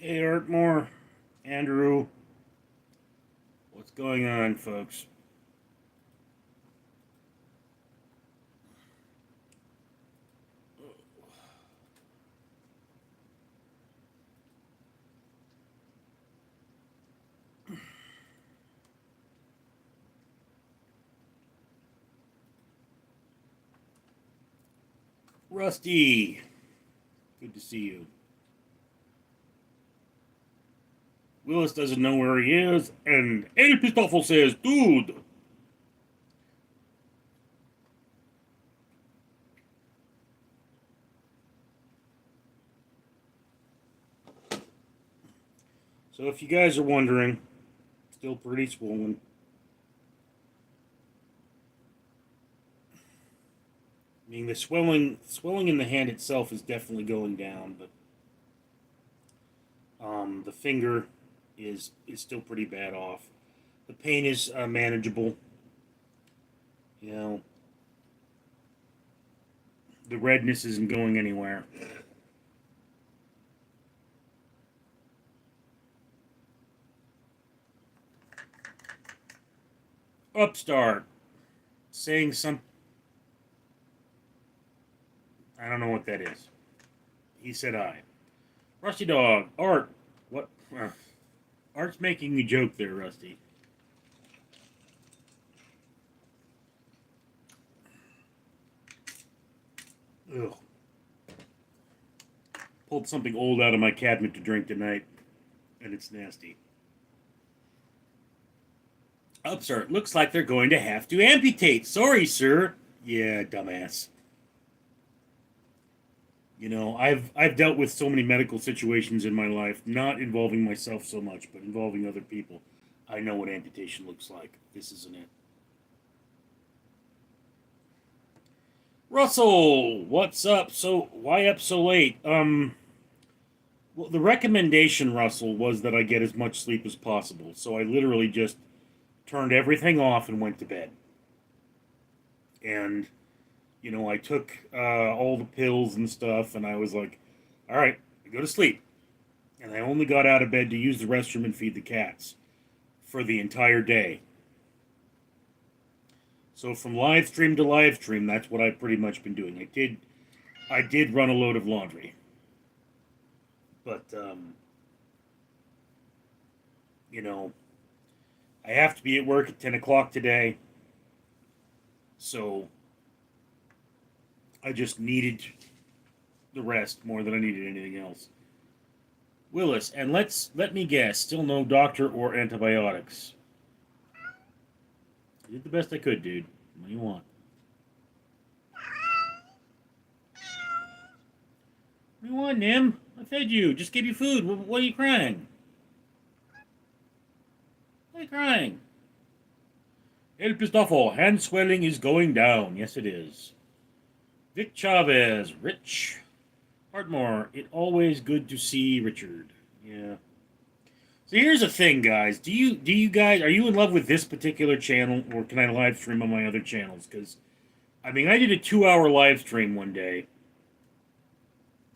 Hey, Artmore, Andrew, what's going on, folks? Rusty, good to see you. Willis doesn't know where he is, and El Pistofel says, dude. So, if you guys are wondering, still pretty swollen. I mean, the swelling in the hand itself is definitely going down, but the finger is still pretty bad off. The pain is manageable. You know, the redness isn't going anywhere. Upstart saying some. I don't know what that is. He said I. Rusty Dog, Art. What? Art's making a joke there, Rusty. Ugh. Pulled something old out of my cabinet to drink tonight, and it's nasty. Upstart, looks like they're going to have to amputate. Sorry, sir. Yeah, dumbass. You know, I've dealt with so many medical situations in my life, not involving myself so much, but involving other people. I know what amputation looks like. This isn't it. Russell, what's up? So why up so late? Well, the recommendation, Russell, was that I get as much sleep as possible. So I literally just turned everything off and went to bed. And I took all the pills and stuff, and I was like, all right, I go to sleep. And I only got out of bed to use the restroom and feed the cats for the entire day. So from live stream to live stream, that's what I've pretty much been doing. I did run a load of laundry, but you know, I have to be at work at 10 o'clock today, so I just needed the rest more than I needed anything else. Willis, and let me guess, still no doctor or antibiotics. I did the best I could, dude. What do you want? What do you want, Nim? I fed you. Just gave you food. What are you crying? Why are you crying? El Pistofo, hand swelling is going down. Yes, it is. Vic Chavez, Rich. Hardmore, it always good to see Richard. Yeah. So here's the thing, guys. Do you guys, are you in love with this particular channel, or can I live stream on my other channels? Because I mean, I did a 2-hour live stream one day,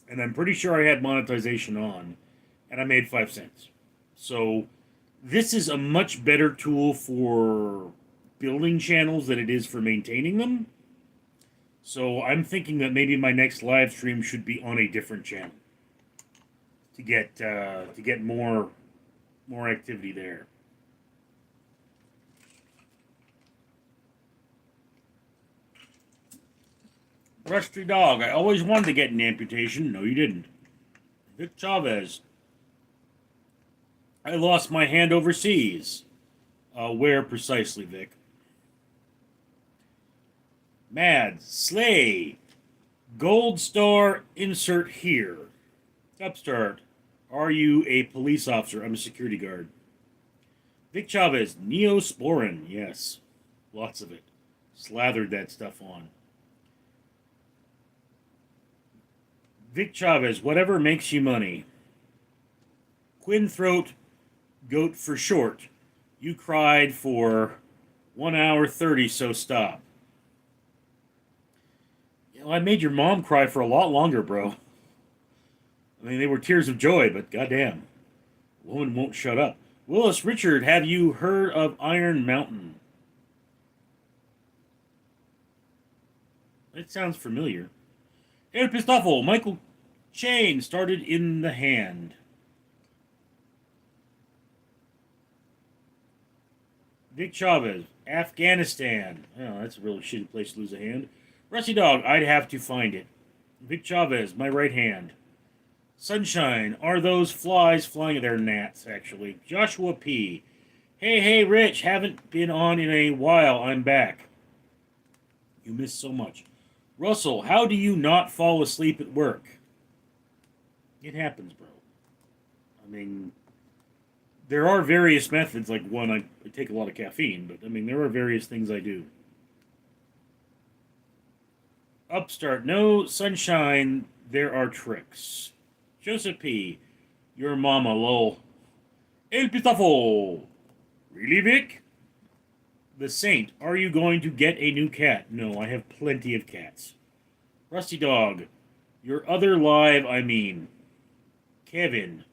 and I'm pretty sure I had monetization on, and I made 5 cents. So this is a much better tool for building channels than it is for maintaining them. So I'm thinking that maybe my next live stream should be on a different channel to get more activity there. Rusty Dog, I always wanted to get an amputation. No, you didn't. Vic Chavez, I lost my hand overseas. Where precisely, Vic? Mad, Slay, Gold Star, insert here. Upstart, are you a police officer? I'm a security guard. Vic Chavez, Neosporin, yes. Lots of it. Slathered that stuff on. Vic Chavez, whatever makes you money. Quinn Throat, Goat for short. You cried for 1 hour 30, so stop. I made your mom cry for a lot longer, bro. I mean, they were tears of joy, but goddamn. Woman won't shut up. Willis Richard, have you heard of Iron Mountain? It sounds familiar. El Pistafo, Michael Chain started in the hand. Vic Chavez, Afghanistan. Oh, that's a really shitty place to lose a hand. Rusty Dog, I'd have to find it. Vic Chavez, my right hand. Sunshine, are those flies flying? They're gnats, actually. Joshua P. Hey, hey, Rich, haven't been on in a while. I'm back. You missed so much. Russell, how do you not fall asleep at work? It happens, bro. I mean, there are various methods. Like, one, I take a lot of caffeine, but I mean, there are various things I do. Upstart, no sunshine, there are tricks. Joseph P. Your mama, lol. El Pitafo. Really, Vic? The Saint, are you going to get a new cat? No, I have plenty of cats. Rusty Dog. Your other live, I mean. Kevin.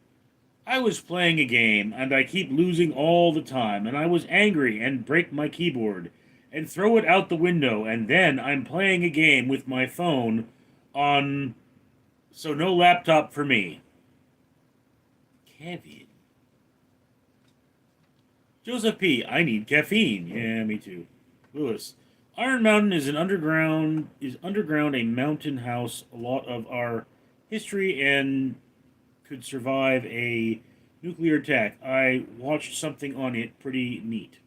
I was playing a game, and I keep losing all the time, and I was angry and break my keyboard and throw it out the window, and then I'm playing a game with my phone on... So no laptop for me. Kevin. Joseph P. I need caffeine. Yeah, me too. Lewis. Iron Mountain is underground a mountain house. A lot of our history and could survive a nuclear attack. I watched something on it. Pretty neat.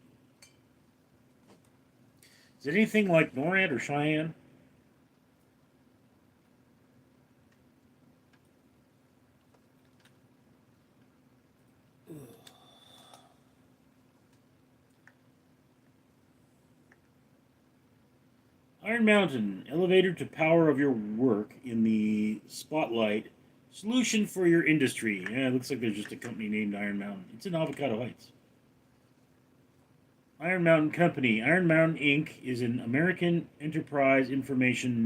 Is it anything like NORAD or Cheyenne? Iron Mountain, elevator to power of your work in the spotlight. Solution for your industry. Yeah, it looks like there's just a company named Iron Mountain. It's in Avocado Heights. Iron Mountain Company. Iron Mountain Inc. is an American enterprise information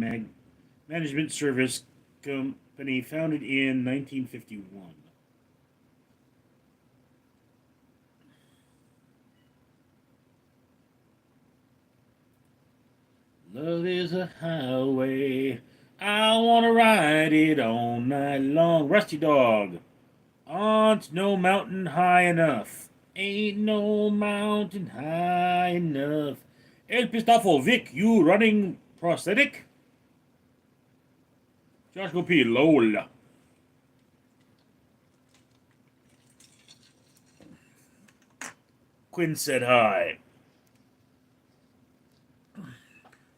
management service company founded in 1951. Love is a highway. I want to ride it all night long. Rusty Dog. Aren't no mountain high enough. Ain't no mountain high enough. El Pistafo, Vic, you running prosthetic? Joshua P. Lola. Quinn said hi.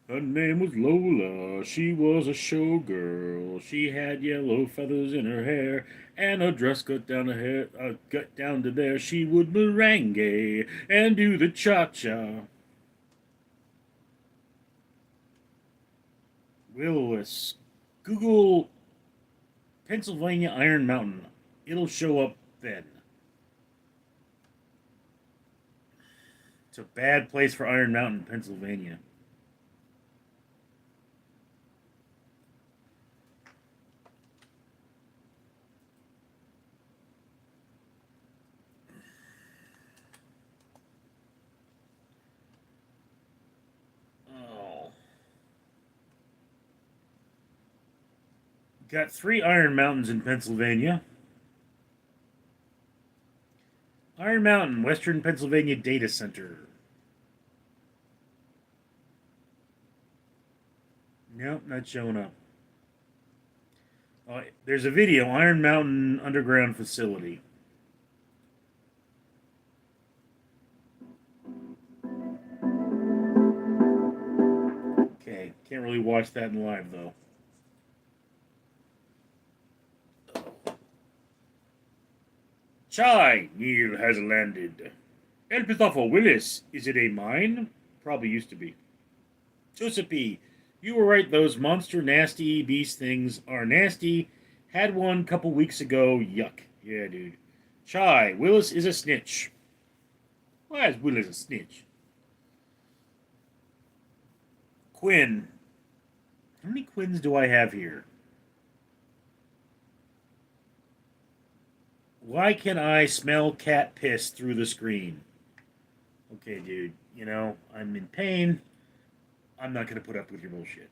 Her name was Lola, she was a showgirl. She had yellow feathers in her hair, and her dress got down to there. She would merengue and do the cha-cha. Willis, Google Pennsylvania Iron Mountain. It'll show up then. It's a bad place for Iron Mountain, Pennsylvania. Got 3 Iron Mountains in Pennsylvania. Iron Mountain, Western Pennsylvania Data Center. Nope, not showing up. There's a video, Iron Mountain Underground Facility. Okay, can't really watch that in live, though. Chai, Neal has landed. El Pistafo Willis, is it a mine? Probably used to be. Joseph P., you were right, those monster nasty beast things are nasty. Had one couple weeks ago, yuck. Yeah, dude. Chai, Willis is a snitch. Why is Willis a snitch? Quinn. How many Quinns do I have here? Why can I smell cat piss through the screen? Okay, dude, I'm in pain. I'm not going to put up with your bullshit.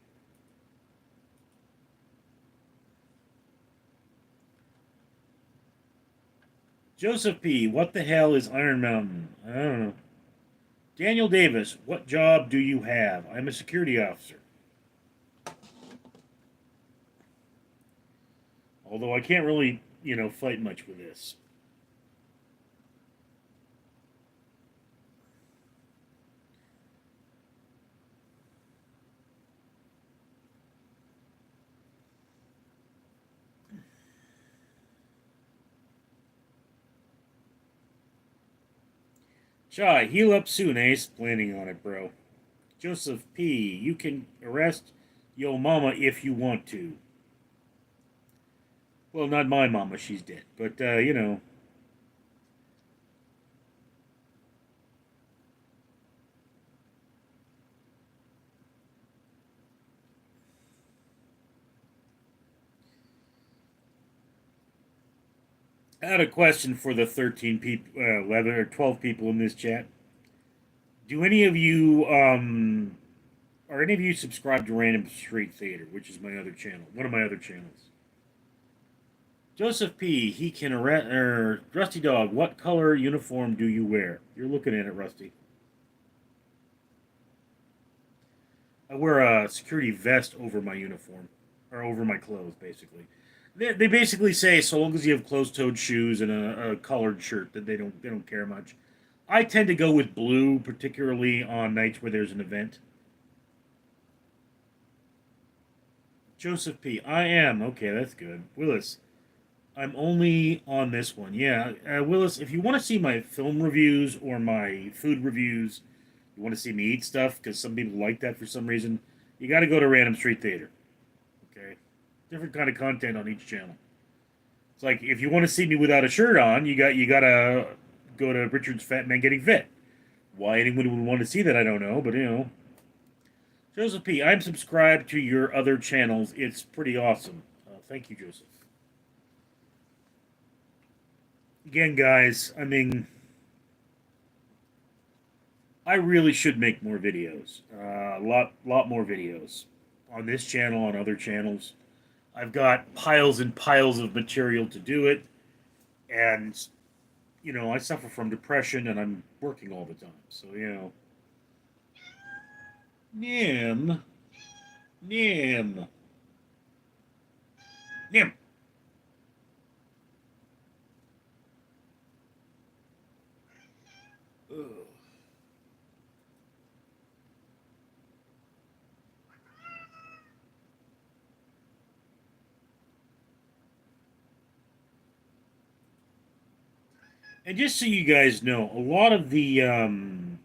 Joseph P., what the hell is Iron Mountain? I don't know. Daniel Davis, what job do you have? I'm a security officer. Although I can't really, fight much with this. Chai, heal up soon, Ace. Planning on it, bro. Joseph P., you can arrest yo mama if you want to. Well, not my mama, she's dead. But, I had a question for the 13 people, 11 or 12 people in this chat. Do any of you, are any of you subscribed to Random Street Theater, which is my other channel, one of my other channels? Joseph P., he can arrest, Rusty Dog, what color uniform do you wear? You're looking at it, Rusty. I wear a security vest over my uniform, or over my clothes, basically. They basically say so long as you have closed-toed shoes and a collared shirt that they don't care much. I tend to go with blue, particularly on nights where there's an event. Joseph P. I am okay. That's good. Willis, I'm only on this one. Yeah, Willis, if you want to see my film reviews or my food reviews, you want to see me eat stuff because some people like that for some reason. You got to go to Random Street Theater. Okay, different kind of content on each channel. It's like if you want to see me without a shirt on, you gotta go to Richard's Fat Man Getting Fit. Why anyone would want to see that, I don't know, but Joseph P. I'm subscribed to your other channels. It's pretty awesome. Thank you, Joseph. Again, guys, I mean, I really should make more videos. A lot more videos on this channel, on other channels. I've got piles and piles of material to do it, and I suffer from depression, and I'm working all the time. So Nim, Nim, Nim. Ugh. And just so you guys know, a lot of the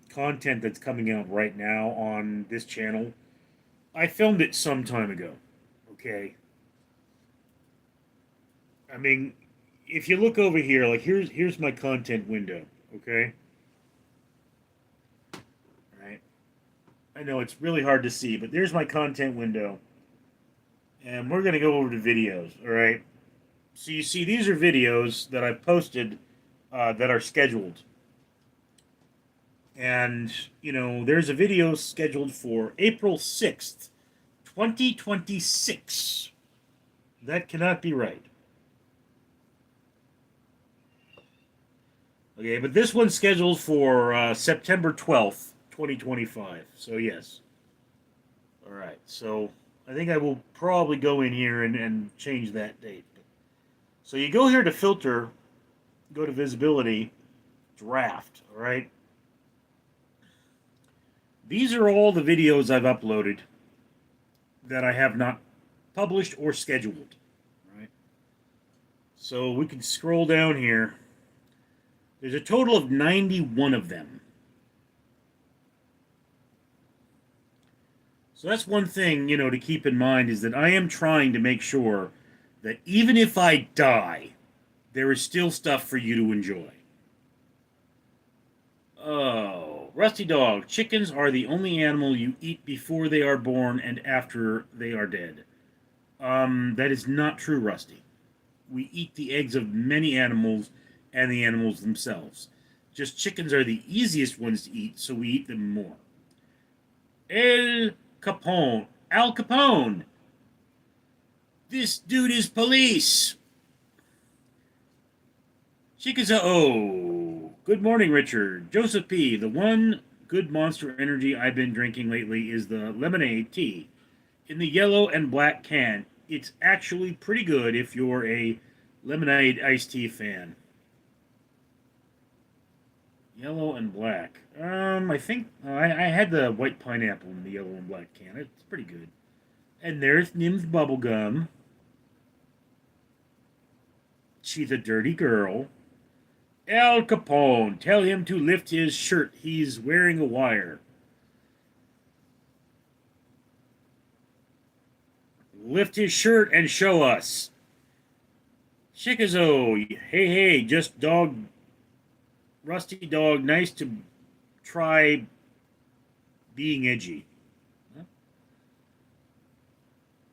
content that's coming out right now on this channel, I filmed it some time ago. Okay, I mean, if you look over here, like here's my content window. Okay, all right. I know it's really hard to see, but there's my content window, and we're gonna go over to videos. All right. So you see, these are videos that I've posted that are scheduled. And, there's a video scheduled for April 6th, 2026. That cannot be right. Okay, but this one's scheduled for September 12th, 2025. So, yes. All right. So, I think I will probably go in here and change that date. So, you go here to filter, go to visibility, draft. All right. These are all the videos I've uploaded that I have not published or scheduled. Right? So we can scroll down here. There's a total of 91 of them. So that's one thing, to keep in mind is that I am trying to make sure that even if I die, there is still stuff for you to enjoy. Oh, Rusty Dog. Chickens are the only animal you eat before they are born and after they are dead. That is not true, Rusty. We eat the eggs of many animals and the animals themselves. Just chickens are the easiest ones to eat, so we eat them more. El Capone. Al Capone. This dude is police. Chikaza O. Good morning, Richard. Joseph P. The one good Monster Energy I've been drinking lately is the lemonade tea in the yellow and black can. It's actually pretty good if you're a lemonade iced tea fan. Yellow and black. I think I had the white pineapple in the yellow and black can. It's pretty good. And there's Nim's bubblegum. She's a dirty girl. Al Capone, tell him to lift his shirt. He's wearing a wire. Lift his shirt and show us. Shikazo, hey, just dog, rusty dog, nice to try being edgy. Huh?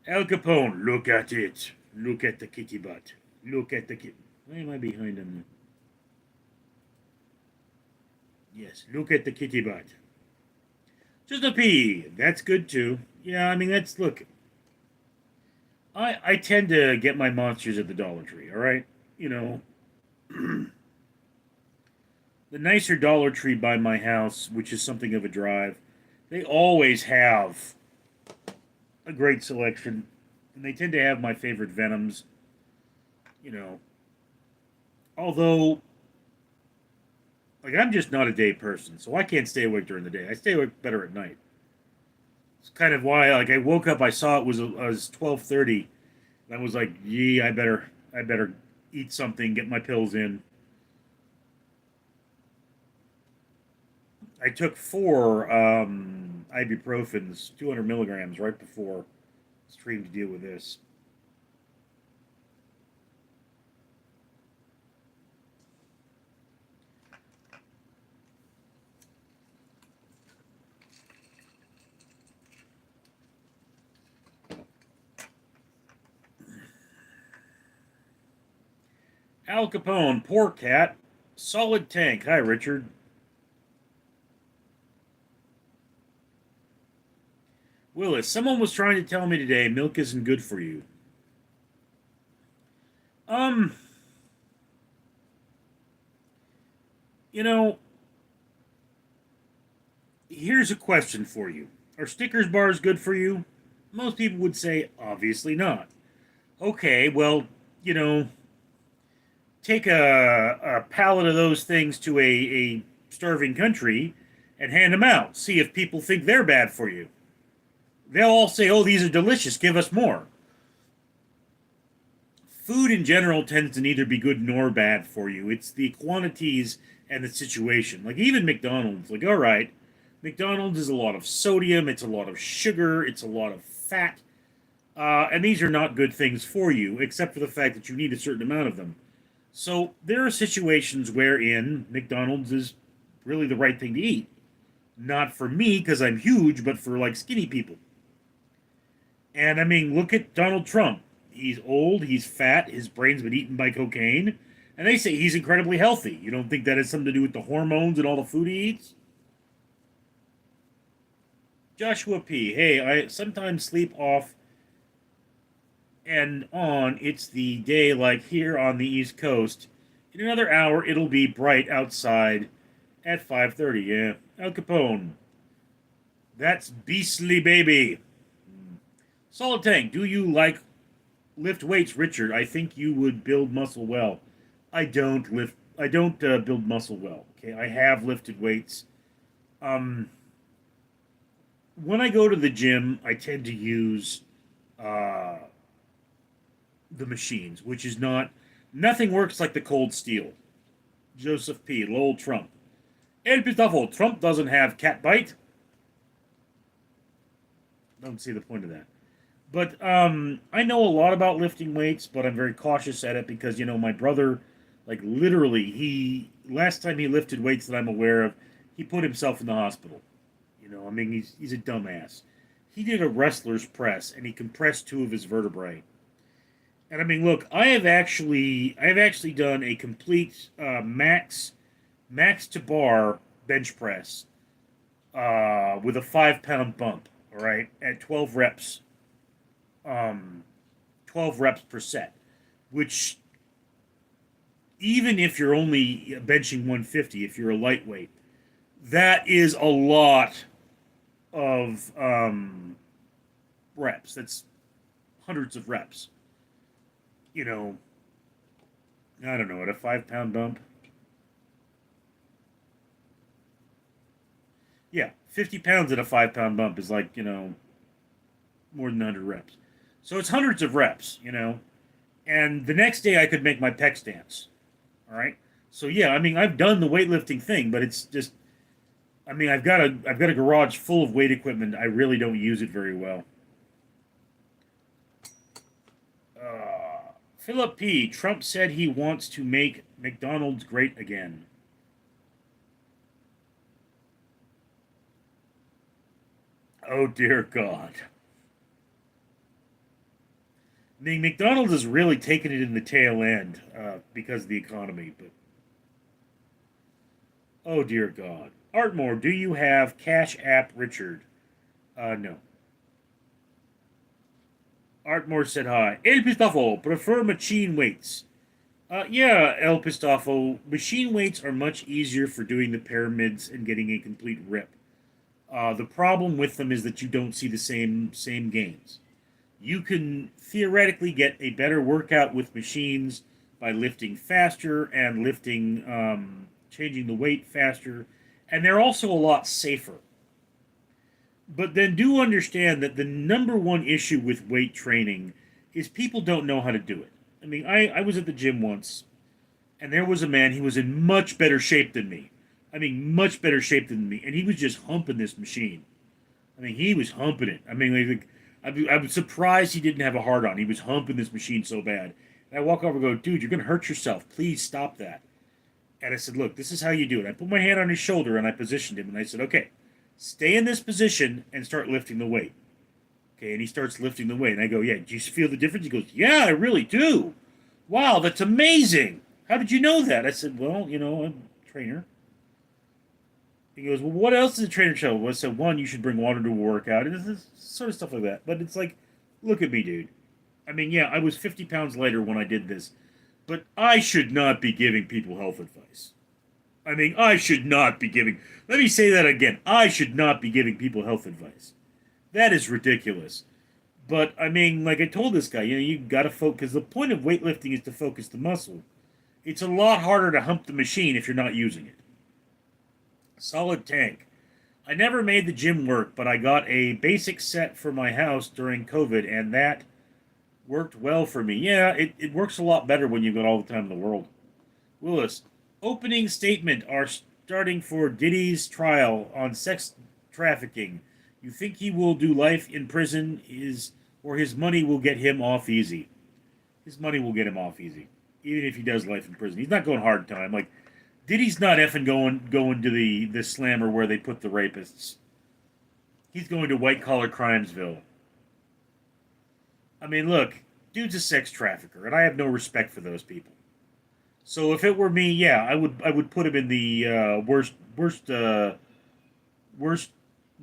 Al Capone, look at it. Look at the kitty butt. Look at the kitty. Why am I behind him? Yes, look at the kitty butt. Just a pea. That's good too. Yeah, I mean, that's, look. I tend to get my monsters at the Dollar Tree, all right? You know, the nicer Dollar Tree by my house, which is something of a drive, they always have a great selection. And they tend to have my favorite Venoms, you know. Although, like, I'm just not a day person, so I can't stay awake during the day. I stay awake better at night. It's kind of why, like, I woke up, I saw it was 12:30, and I was like, "Gee, I better eat something, get my pills in." I took 4 ibuprofens, 200 milligrams, right before stream to deal with this. Al Capone, poor cat. Solid tank. Hi, Richard. Willis, someone was trying to tell me today milk isn't good for you. Um, you know, here's a question for you. Are Snickers bars good for you? Most people would say, obviously not. Okay, well, you know, take a pallet of those things to a starving country and hand them out. See if people think they're bad for you. They'll all say, oh, these are delicious, give us more. Food in general tends to neither be good nor bad for you. It's the quantities and the situation. Like, even McDonald's, like, all right, McDonald's is a lot of sodium, it's a lot of sugar, it's a lot of fat, and these are not good things for you, except for the fact that you need a certain amount of them. So there are situations wherein McDonald's is really the right thing to eat. Not for me, because I'm huge, but for, like, skinny people. And, I mean, look at Donald Trump. He's old, he's fat, his brain's been eaten by cocaine, and they say he's incredibly healthy. You don't think that has something to do with the hormones and all the food he eats? Joshua P. Hey, I sometimes sleep off and on. It's the day like here on the East Coast. In another hour, it'll be bright outside at 5:30. Yeah, Al Capone. That's beastly, baby. Solid Tank. Do you like lift weights, Richard? I think you would build muscle well. I don't lift. I don't build muscle well. Okay, I have lifted weights. Um, when I go to the gym, I tend to use uh, the machines, which is not. Nothing works like the cold steel. Joseph P. Lowell Trump. El Pistafo. Trump doesn't have cat bite. Don't see the point of that. But I know a lot about lifting weights, but I'm very cautious at it because, you know, my brother, like, literally, he last time he lifted weights that I'm aware of, he put himself in the hospital. You know, I mean, he's a dumbass. He did a wrestler's press and he compressed 2 of his vertebrae. And I mean, look, I have actually done a complete max to bar bench press with a 5 pound bump. All right, at um, 12 reps per set, which even if you're only benching 150, if you're a lightweight, that is a lot of reps. That's hundreds of reps. You know, I don't know, at a 5 pound bump. Yeah, 50 pounds at a 5 pound bump is like, more than 100 reps. So it's hundreds of reps, And the next day I could make my pec stance. All right. So yeah, I mean, I've done the weightlifting thing, but it's just, I mean, I've got a garage full of weight equipment. I really don't use it very well. Philip P. Trump said he wants to make McDonald's great again. Oh dear God. I mean, McDonald's has really taken it in the tail end because of the economy. But oh dear God, Artmore, do you have Cash App Richard? No. Artmore said hi. El Pistafo, prefer machine weights. Yeah, El Pistafo, machine weights are much easier for doing the pyramids and getting a complete rip. The problem with them is that you don't see the same gains. You can theoretically get a better workout with machines by lifting faster and changing the weight faster, and they're also a lot safer. But then do understand that the number one issue with weight training is people don't know how to do it. I mean, I was at the gym once, and there was a man, he was in much better shape than me. I mean, much better shape than me, and he was just humping this machine. I mean, he was humping it. I mean, like, I was surprised he didn't have a hard on. He was humping this machine so bad. And I walk over and go, dude, you're going to hurt yourself. Please stop that. And I said, look, this is how you do it. I put my hand on his shoulder and I positioned him. And I said, okay, stay in this position and start lifting the weight. Okay, and he starts lifting the weight. And I go, yeah, do you feel the difference? He goes, yeah, I really do. Wow, that's amazing. How did you know that? I said, well, I'm a trainer. He goes, well, what else does a trainer tell? Well, I said, one, you should bring water to a workout. And this sort of stuff like that. But it's like, look at me, dude. I mean, yeah, I was 50 pounds lighter when I did this. But I should not be giving people health advice. I mean, I should not be giving. Let me say that again. I should not be giving people health advice. That is ridiculous. But I mean, like I told this guy, you got to focus. The point of weightlifting is to focus the muscle. It's a lot harder to hump the machine if you're not using it. Solid tank. I never made the gym work, but I got a basic set for my house during COVID, and that worked well for me. Yeah, it works a lot better when you've got all the time in the world. Willis, opening statement are starting for Diddy's trial on sex trafficking. You think he will do life in prison or his money will get him off easy? His money will get him off easy. Even if he does life in prison. He's not going hard time. Like Diddy's not effing going to the slammer where they put the rapists. He's going to white collar crimesville. I mean, look, dude's a sex trafficker, and I have no respect for those people. So if it were me, yeah, I would put him in the worst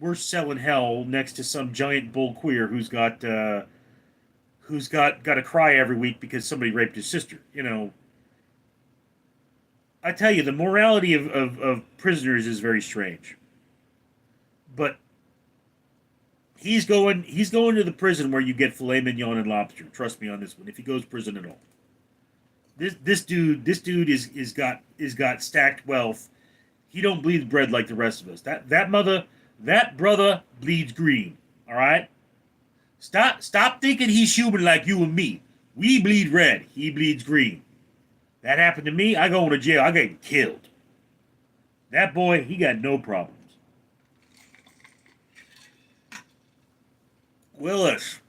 worst cell in hell next to some giant bull queer who's got to cry every week because somebody raped his sister. I tell you, the morality of prisoners is very strange. But he's going to the prison where you get filet mignon and lobster. Trust me on this one. If he goes to prison at all, this dude is got stacked wealth. He don't bleed bread like the rest of us. That brother bleeds green. All right. Stop thinking he's human like you and me. We bleed red. He bleeds green. That happened to me. I go into jail. I get killed. That boy, he got no problems. Willis.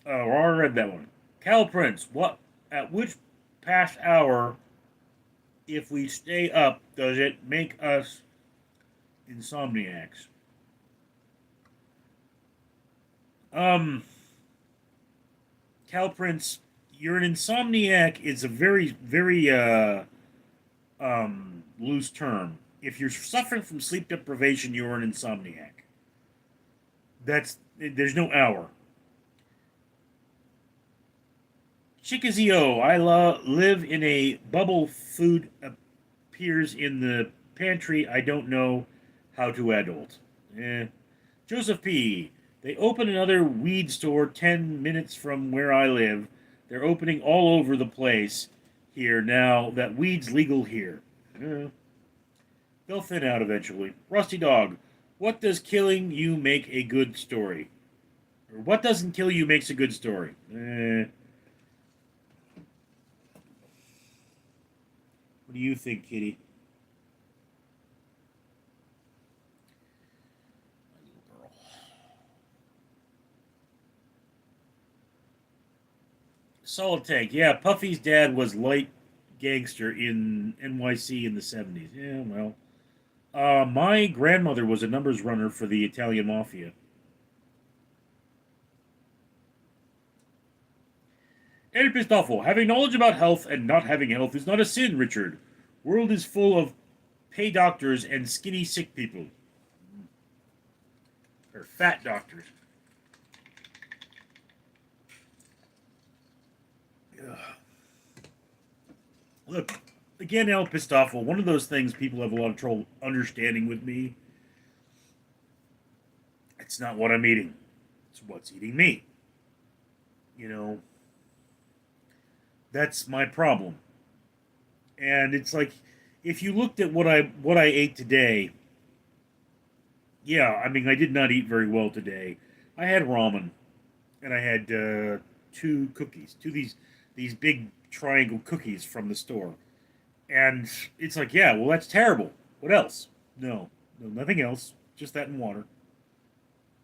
Oh, I already read that one. Cal Prince. What? At which past hour, if we stay up, does it make us insomniacs? Um, Cal Prince. you're an insomniac is a very loose term. If you're suffering from sleep deprivation, you're an insomniac. There's no hour. Chikazio, live in a bubble. Food appears in the pantry. I don't know how to adult. Eh. Joseph P. They open another weed store 10 minutes from where I live. They're opening all over the place here now that weed's legal here. Eh. They'll thin out eventually. Rusty Dog. What does killing you make a good story? Or what doesn't kill you makes a good story? What do you think, Kitty? Solid Tank. Yeah, Puffy's dad was light gangster in NYC in the 70s. Yeah, well. My grandmother was a numbers runner for the Italian Mafia. El Pistofo. Having knowledge about health and not having health is not a sin, Richard. World is full of pay doctors and skinny sick people. Or fat doctors. Ugh. Look, again, El Pistofo, one of those things people have a lot of trouble understanding with me. It's not what I'm eating. It's what's eating me. You know, that's my problem. And it's like if you looked at what I ate today, yeah, I mean I did not eat very well today. I had ramen and I had two cookies, these big triangle cookies from the store. And it's like, yeah, well that's terrible. What else? No, no, nothing else. Just that and water.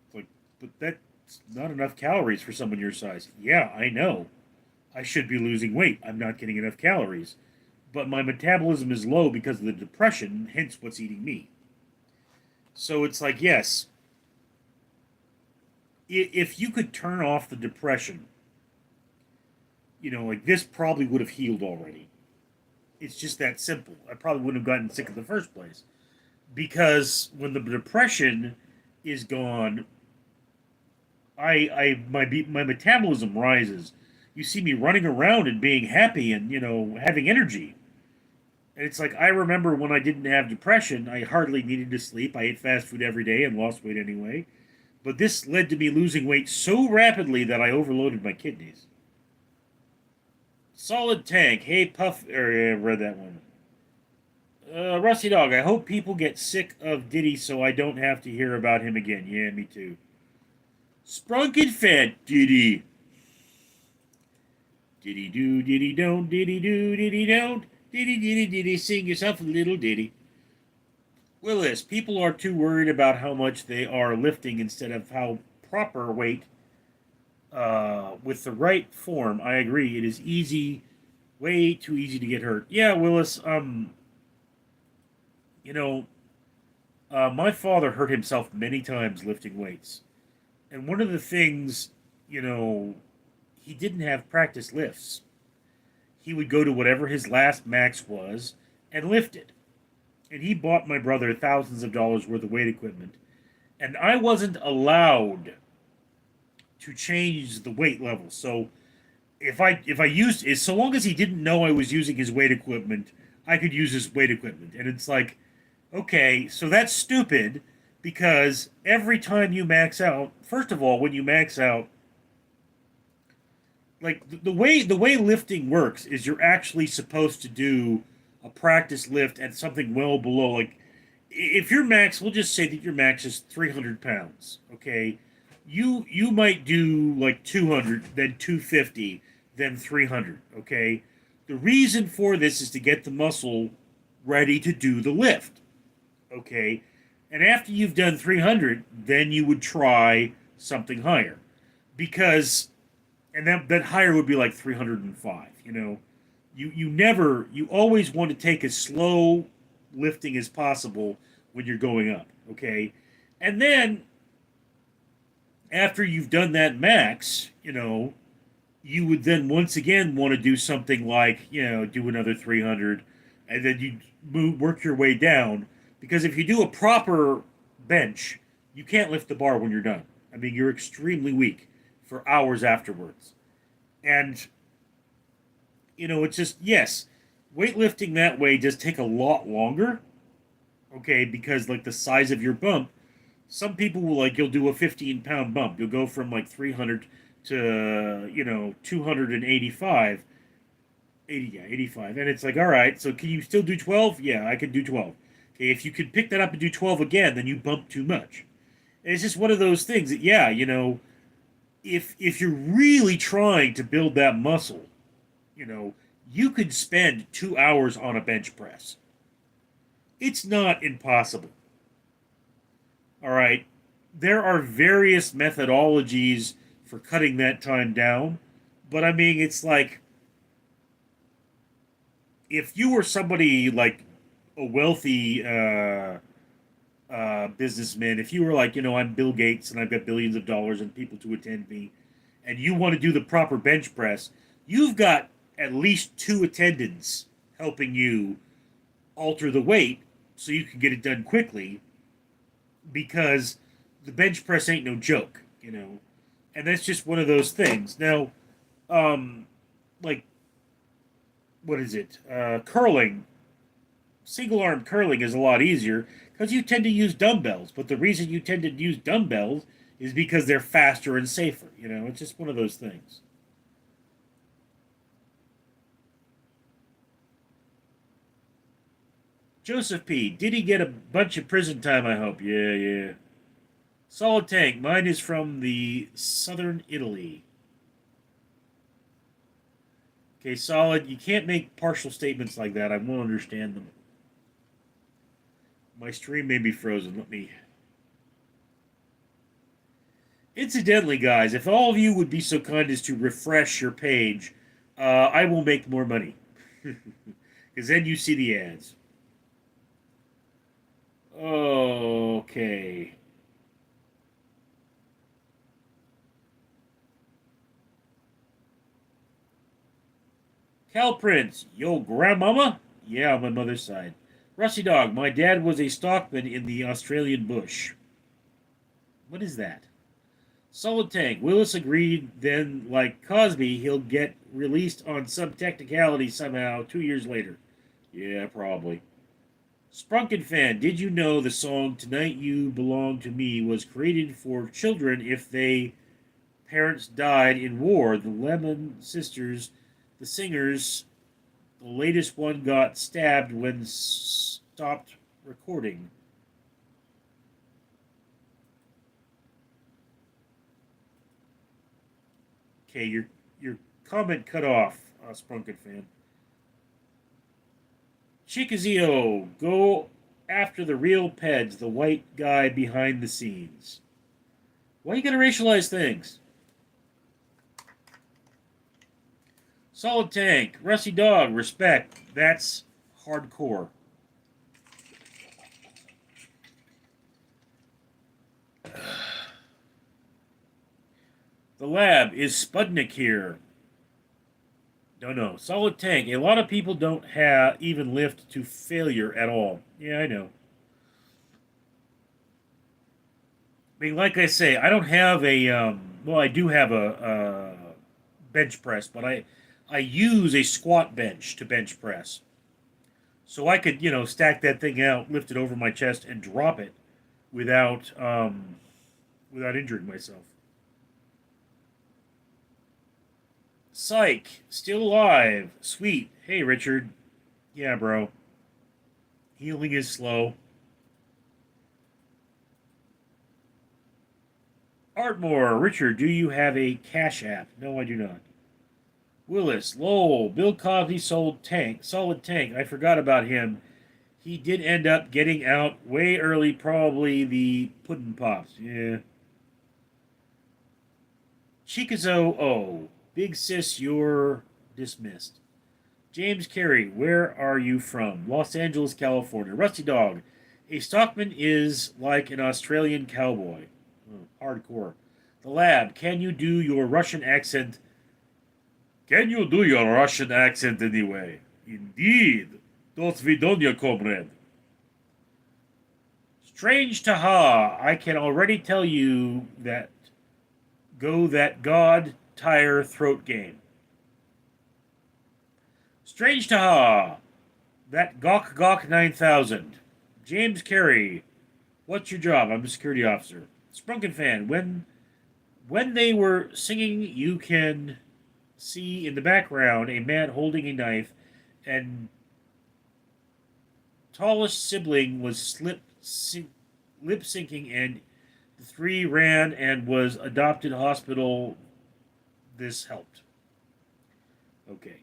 It's like, but that's not enough calories for someone your size. Yeah, I know. I should be losing weight. I'm not getting enough calories. But my metabolism is low because of the depression, hence what's eating me. So it's like, yes, if you could turn off the depression, like this probably would have healed already. It's just that simple. I probably wouldn't have gotten sick in the first place. Because when the depression is gone, my metabolism rises. You see me running around and being happy and having energy. And it's like I remember when I didn't have depression, I hardly needed to sleep. I ate fast food every day and lost weight anyway. But this led to me losing weight so rapidly that I overloaded my kidneys. Solid Tank. Hey, Puff. I read that one. Rusty Dog. I hope people get sick of Diddy so I don't have to hear about him again. Yeah, me too. Sprunken Fat Diddy. Diddy do, diddy don't, diddy do, diddy don't. Diddy, diddy, diddy, sing yourself a little ditty. Willis, people are too worried about how much they are lifting instead of how proper weight. With the right form, I agree. It is easy, way too easy to get hurt. Yeah, Willis. You know, my father hurt himself many times lifting weights, and one of the things, he didn't have practice lifts. He would go to whatever his last max was and lift it. And he bought my brother thousands of dollars worth of weight equipment. And I wasn't allowed to change the weight level. So if I used it, so long as he didn't know I was using his weight equipment, I could use his weight equipment. And it's like, okay, so that's stupid because every time you max out, first of all, when you max out, like the way lifting works is you're actually supposed to do a practice lift at something well below, like if your max, we'll just say that your max is 300 pounds, okay, you might do like 200, then 250, then 300, okay. The reason for this is to get the muscle ready to do the lift, okay. And after you've done 300, then you would try something higher, because and that higher would be like 305. You always want to take as slow lifting as possible when you're going up. Okay, and then after you've done that max, you would then once again want to do something like, do another 300, and then you work your way down. Because if you do a proper bench, you can't lift the bar when you're done. I mean, you're extremely weak for hours afterwards. And, it's just, yes, weightlifting that way does take a lot longer, okay, because like the size of your bump, some people will like, you'll do a 15-pound bump. You'll go from like 300 to, 285, 80, yeah, 85. And it's like, all right, so can you still do 12? Yeah, I can do 12. Okay, if you could pick that up and do 12 again, then you bump too much. And it's just one of those things that, yeah, if you're really trying to build that muscle, you know, you could spend 2 hours on a bench press. It's not impossible. All right. There are various methodologies for cutting that time down. But I mean, it's like if you were somebody like a wealthy businessman, if you were like, I'm Bill Gates and I've got billions of dollars and people to attend me, and you want to do the proper bench press, you've got at least two attendants helping you alter the weight so you can get it done quickly because the bench press ain't no joke. And that's just one of those things. Now, like, what is it? Curling, single arm curling is a lot easier because you tend to use dumbbells. But the reason you tend to use dumbbells is because they're faster and safer. It's just one of those things. Joseph P. Did he get a bunch of prison time? I hope. Yeah, yeah. Solid Tank. Mine is from the southern Italy. Okay, Solid. You can't make partial statements like that. I won't understand them. My stream may be frozen. Let me. Incidentally, guys, if all of you would be so kind as to refresh your page, I will make more money. Because then you see the ads. Okay. Cal Prince, yo, grandmama? Yeah, on my mother's side. Rusty Dog, my dad was a stockman in the Australian bush. What is that? Solid Tank, Willis agreed then, like Cosby, he'll get released on some technicality somehow 2 years later. Yeah, probably. Sprunken fan, did you know the song Tonight You Belong to Me was created for children if they parents died in war? The Lemon Sisters, the singers, the latest one got stabbed when stopped recording. Okay, your comment cut off, Sprunken fan. Chikazio, go after the real Peds, the white guy behind the scenes. Why you gotta racialize things? Solid Tank, Rusty Dog, respect. That's hardcore. The lab is Spudnik here. Don't know. Solid Tank. A lot of people don't have even lift to failure at all. Yeah, I know. I mean, like I say, I don't have a. Well, I do have a bench press, but I use a squat bench to bench press. So I could, stack that thing out, lift it over my chest, and drop it without without injuring myself. Psych, still alive. Sweet. Hey, Richard. Yeah, bro. Healing is slow. Artmore, Richard, do you have a Cash App? No, I do not. Willis, Lowell, Bill Cosby sold tank, solid tank. I forgot about him. He did end up getting out way early, probably the Puddin' Pops. Yeah. Chikazo O. Big sis, you're dismissed. James Carey, where are you from? Los Angeles, California. Rusty Dog. A stockman is like an Australian cowboy. Oh, hardcore. The Lab, can you do your Russian accent Can you do your Russian accent anyway? Indeed. Dos vidonia, comrade. Strange Taha, I can already tell you that go that god tire throat game. Strange Taha, that Gawk Gawk 9000. James Carey, what's your job? I'm a security officer. Sprunken fan, when they were singing, you can see in the background a man holding a knife, and tallest sibling was lip syncing, and the three ran and was adopted hospital. This helped. Okay.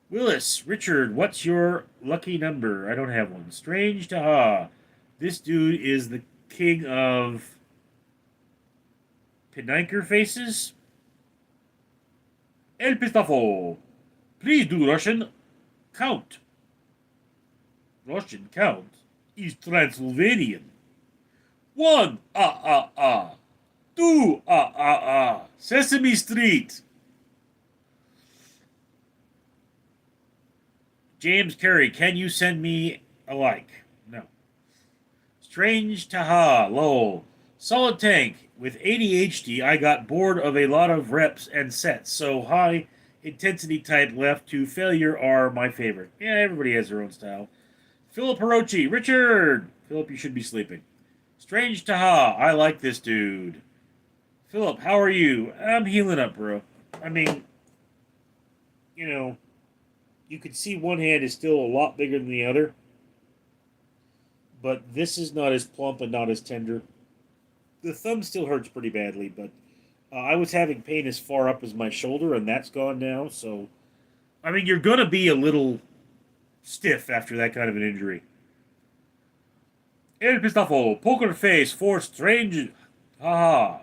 Willis, Richard, what's your lucky number? I don't have one. Strange Taha. This dude is the king of Pinanker faces. El Pistafo. Please do Russian count. Russian count is Transylvanian. 1 2 Sesame Street. James Carey, can you send me a like? No. Strange Taha, lol. Solid Tank, with ADHD, I got bored of a lot of reps and sets, so high intensity type left to failure are my favorite. Yeah, everybody has their own style. Philip Hirochi, Richard! Philip, you should be sleeping. Strange Taha, I like this dude. Philip, how are you? I'm healing up, bro. I mean, you know, you can see one hand is still a lot bigger than the other, but this is not as plump and not as tender. The thumb still hurts pretty badly, but I was having pain as far up as my shoulder, and that's gone now, so... I mean, you're going to be a little stiff after that kind of an injury. El Pistafo, poker face for strange... Haha.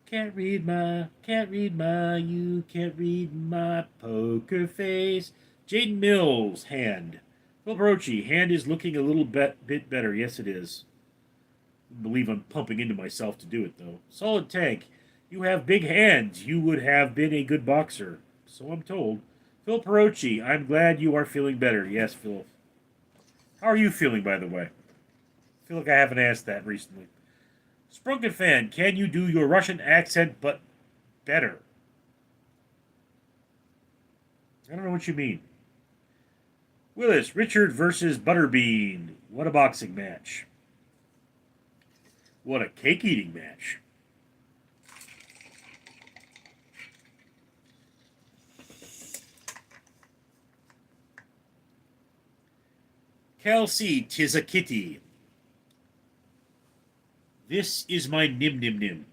Can't read my, you can't read my poker face. Jaden Mills, hand. Phil Brochi, hand is looking a little bit better. Yes, it is. I believe I'm pumping into myself to do it, though. Solid Tank, you have big hands. You would have been a good boxer. So I'm told. Phil Perochi, I'm glad you are feeling better. Yes, Phil. How are you feeling, by the way? I feel like I haven't asked that recently. Sprunken fan, can you do your Russian accent but better? I don't know what you mean. Willis, Richard versus Butterbean. What a boxing match. What a cake-eating match. Kelsey, 'tis a kitty. This is my Nim Nim Nim.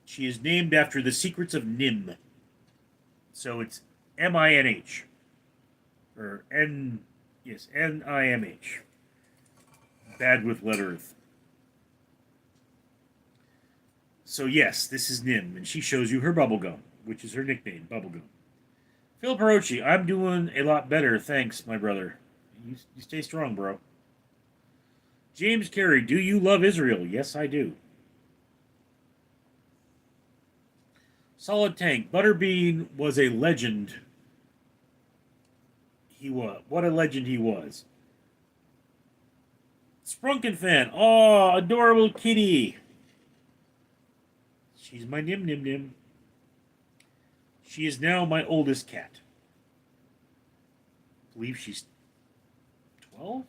She is named after the secrets of Nim. So it's M-I-N-H. Or N... Yes, N-I-M-H. Bad with letters. So yes, this is Nim, and she shows you her bubblegum, which is her nickname, Bubblegum. Phil Perochi, I'm doing a lot better, thanks, my brother. You stay strong, bro. James Carey, do you love Israel? Yes, I do. Solid Tank, Butterbean was a legend. He was. What a legend he was. Sprunken fan, oh, adorable kitty. She's my Nim Nim Nim. She is now my oldest cat. I believe she's 12?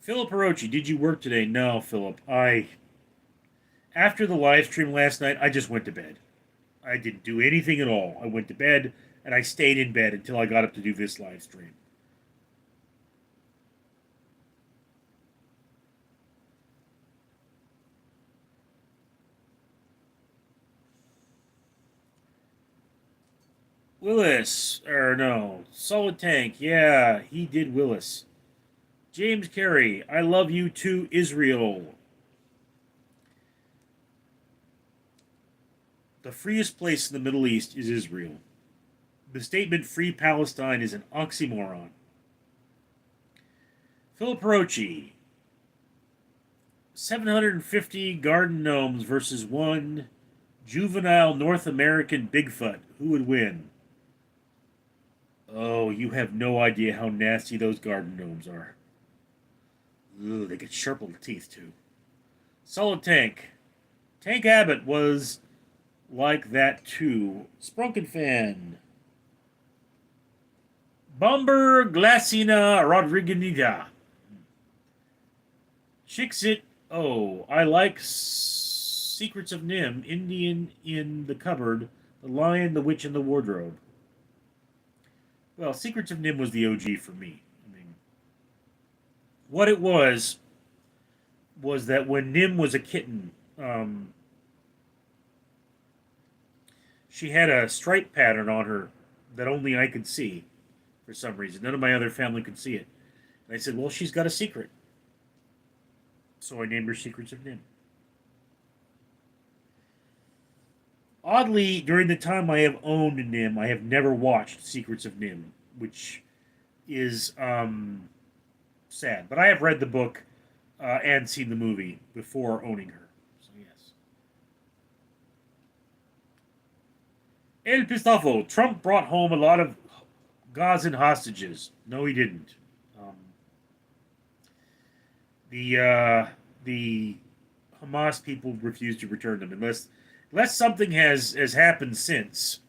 Philip Hirochi, did you work today? No, Philip. After the live stream last night, I just went to bed. I didn't do anything at all. I went to bed, and I stayed in bed until I got up to do this live stream. Willis, Solid Tank, yeah, he did Willis. James Carey, I love you too, Israel. The freest place in the Middle East is Israel. The statement Free Palestine is an oxymoron. Philip Rochi, 750 garden gnomes versus one juvenile North American Bigfoot. Who would win? Oh, you have no idea how nasty those garden gnomes are. Ooh, they get sharp little teeth, too. Solid Tank. Tank Abbott was like that, too. Sprunkenfan. Bomber Glacina Rodriganita. Chixit. Oh, I like Secrets of Nim. Indian in the Cupboard. The Lion, the Witch, and the Wardrobe. Well, Secrets of Nim was the OG for me. I mean, what it was that when Nim was a kitten, she had a stripe pattern on her that only I could see for some reason. None of my other family could see it. And I said, well, she's got a secret. So I named her Secrets of Nim. Oddly, during the time I have owned Nim, I have never watched Secrets of Nim, which is sad. But I have read the book and seen the movie before owning her. So, yes. El Pistafo. Trump brought home a lot of Gazan hostages. No, he didn't. The Hamas people refused to return them unless something has happened since.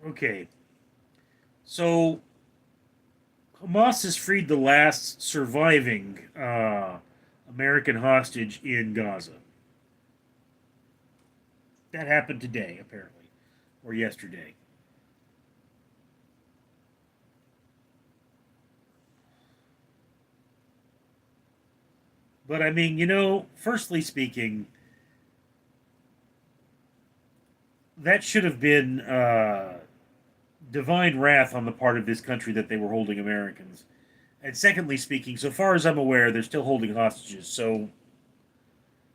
Okay. So Hamas has freed the last surviving American hostage in Gaza. That happened today, apparently, or yesterday. But I mean, firstly speaking, that should have been divine wrath on the part of this country that they were holding Americans. And secondly speaking, so far as I'm aware, they're still holding hostages. So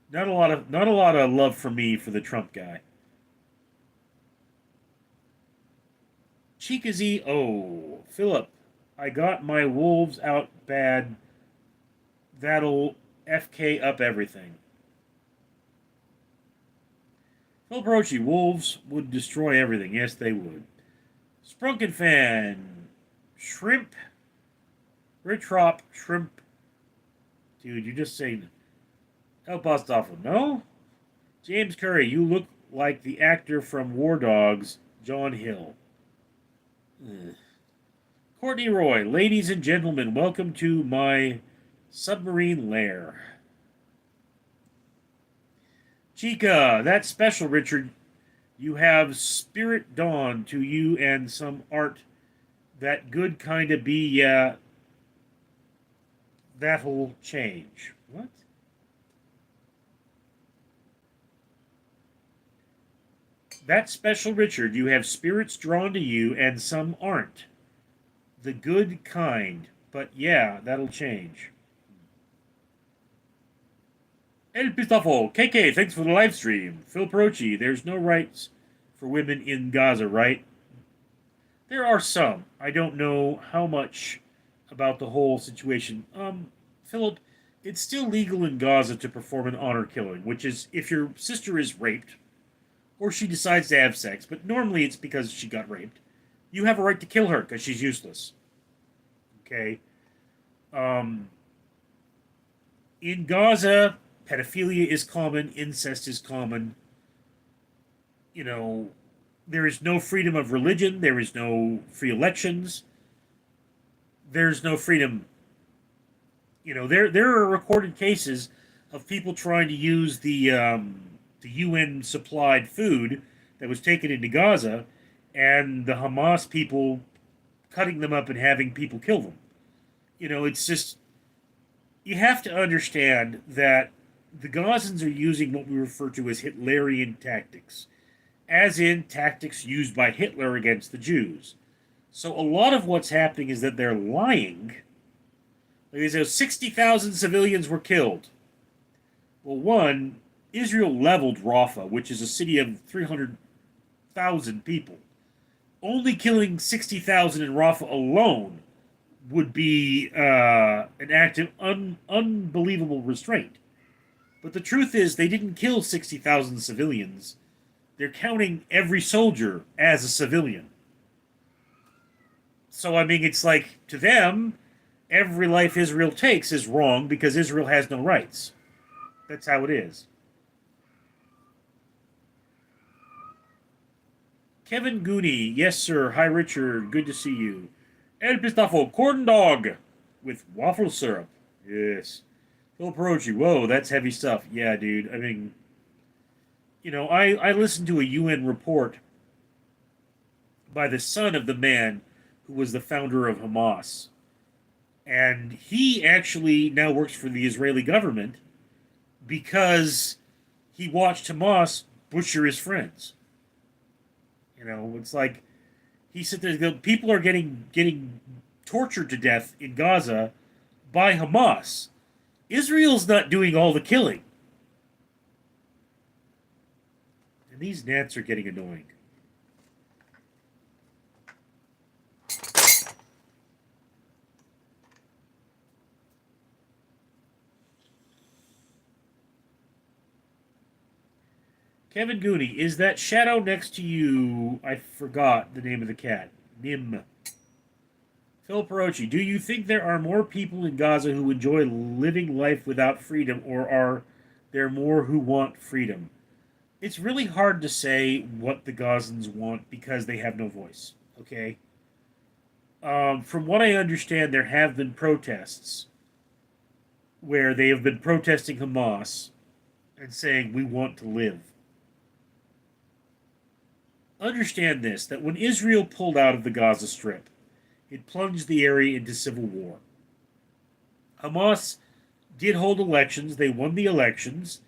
not a lot of love for me for the Trump guy. Chikazi, oh, Philip, I got my wolves out bad. That'll FK up everything. Philip Rochi, wolves would destroy everything. Yes, they would. Sprunkenfan, shrimp, Richrop, shrimp. Dude, you just say El Pastafo. No? James Curry, you look like the actor from War Dogs, John Hill. Ugh. Courtney Roy, ladies and gentlemen, welcome to my submarine lair. Chica, that's special, Richard. You have spirit dawn to you and some art that good kinda be, yeah, that'll change. What? That's special, Richard. You have spirits drawn to you and some aren't. The good kind. But yeah, that'll change. El Pistafo, KK, thanks for the live stream. Phil Perochi, there's no rights for women in Gaza, right? There are some. I don't know how much about the whole situation. Philip, it's still legal in Gaza to perform an honor killing, which is if your sister is raped, or she decides to have sex, but normally it's because she got raped. You have a right to kill her because she's useless. Okay? In Gaza, pedophilia is common, incest is common. There is no freedom of religion, there is no free elections, there's no freedom. There are recorded cases of people trying to use the UN supplied food that was taken into Gaza, and the Hamas people cutting them up and having people kill them. It's just you have to understand that the Gazans are using what we refer to as Hitlerian tactics, as in tactics used by Hitler against the Jews. So a lot of what's happening is that they're lying. Like they say 60,000 civilians were killed. Well, one, Israel leveled Rafah, which is a city of 300,000 people. Only killing 60,000 in Rafah alone would be an act of unbelievable restraint. But the truth is, they didn't kill 60,000 civilians. They're counting every soldier as a civilian. So, I mean, it's like, to them, every life Israel takes is wrong because Israel has no rights. That's how it is. Kevin Gooney, yes, sir. Hi, Richard. Good to see you. El Pistafo, corn dog with waffle syrup. Yes. Phil Perochi, whoa, that's heavy stuff. Yeah, dude. I mean, I listened to a UN report by the son of the man who was the founder of Hamas. And he actually now works for the Israeli government because he watched Hamas butcher his friends. It's like he said that people are getting tortured to death in Gaza by Hamas. Israel's not doing all the killing. And these gnats are getting annoying. Kevin Gooney, is that shadow next to you? I forgot the name of the cat. Nim. Phil Perochi, do you think there are more people in Gaza who enjoy living life without freedom, or are there more who want freedom? It's really hard to say what the Gazans want because they have no voice. Okay? From what I understand, there have been protests where they have been protesting Hamas and saying, we want to live. Understand this, that when Israel pulled out of the Gaza Strip, it plunged the area into civil war. Hamas did hold elections, they won the elections,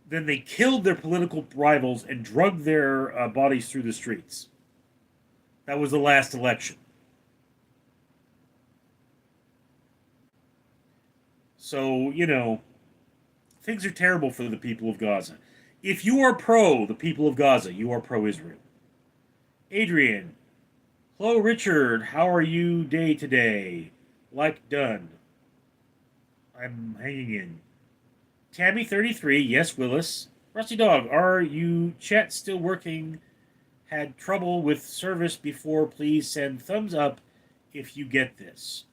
then they killed their political rivals and drugged their bodies through the streets. That was the last election. So, things are terrible for the people of Gaza. If you are pro the people of Gaza, you are pro Israel. Adrian, hello Richard, how are you day today? Like done. I'm hanging in. Tammy33, yes, Willis. Rusty Dog, are you chat still working? Had trouble with service before, please send thumbs up if you get this.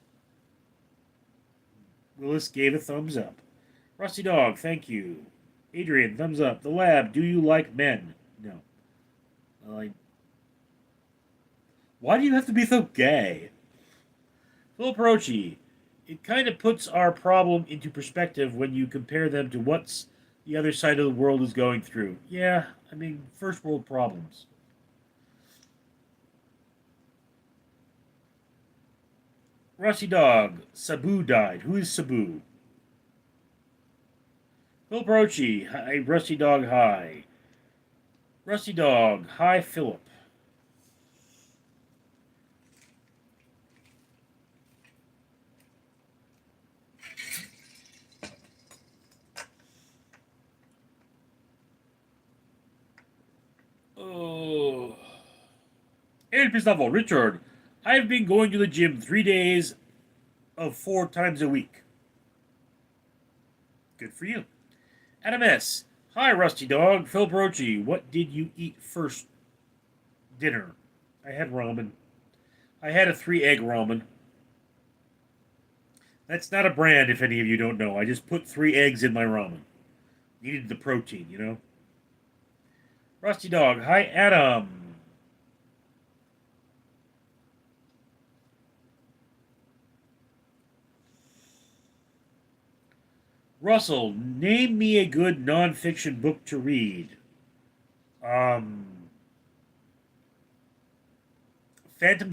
Willis gave a thumbs up. Rusty Dog, thank you. Adrian, thumbs up. The Lab, do you like men? No. Why do you have to be so gay? Phil Perochi, it kind of puts our problem into perspective when you compare them to what's the other side of the world is going through. Yeah, I mean, first world problems. Rusty Dog, Sabu died. Who is Sabu? Phil Perochi, hi, Rusty Dog, hi. Rusty Dog, hi, Philip. Oh. El Pistavo, Richard, I've been going to the gym 3 days of 4 times a week. Good for you. Adam S. Hi, Rusty Dog. Phil Brochi, what did you eat first dinner? I had ramen. I had a 3-egg ramen. That's not a brand, if any of you don't know. I just put 3 eggs in my ramen. Needed the protein. Rusty Dog. Hi, Adam. Russell, name me a good nonfiction book to read. Phantoms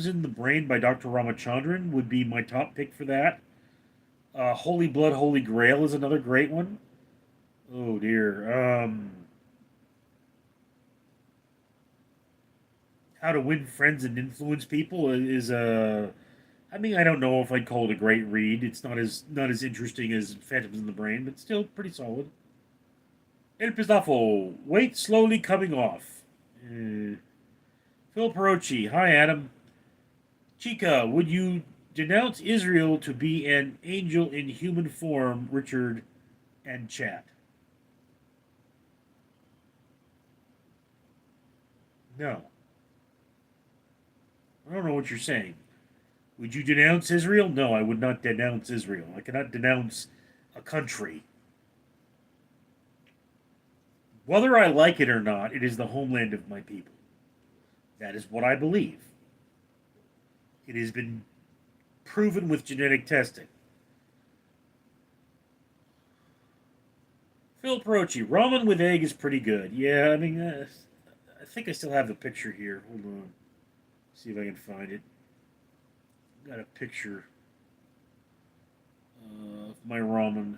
in the Brain by Dr. Ramachandran would be my top pick for that. Holy Blood, Holy Grail is another great one. Oh dear. How to Win Friends and Influence People is a. I mean, I don't know if I'd call it a great read. It's not as interesting as Phantoms in the Brain, but still pretty solid. El Pistafo, Weight Slowly Coming Off. Phil Perochi, hi Adam. Chica, would you denounce Israel to be an angel in human form, Richard and chat? No. I don't know what you're saying. Would you denounce Israel? No, I would not denounce Israel. I cannot denounce a country. Whether I like it or not, it is the homeland of my people. That is what I believe. It has been proven with genetic testing. Phil Perochi, ramen with egg is pretty good. Yeah, I mean, I think I still have the picture here. Hold on. See if I can find it. Got a picture of my ramen.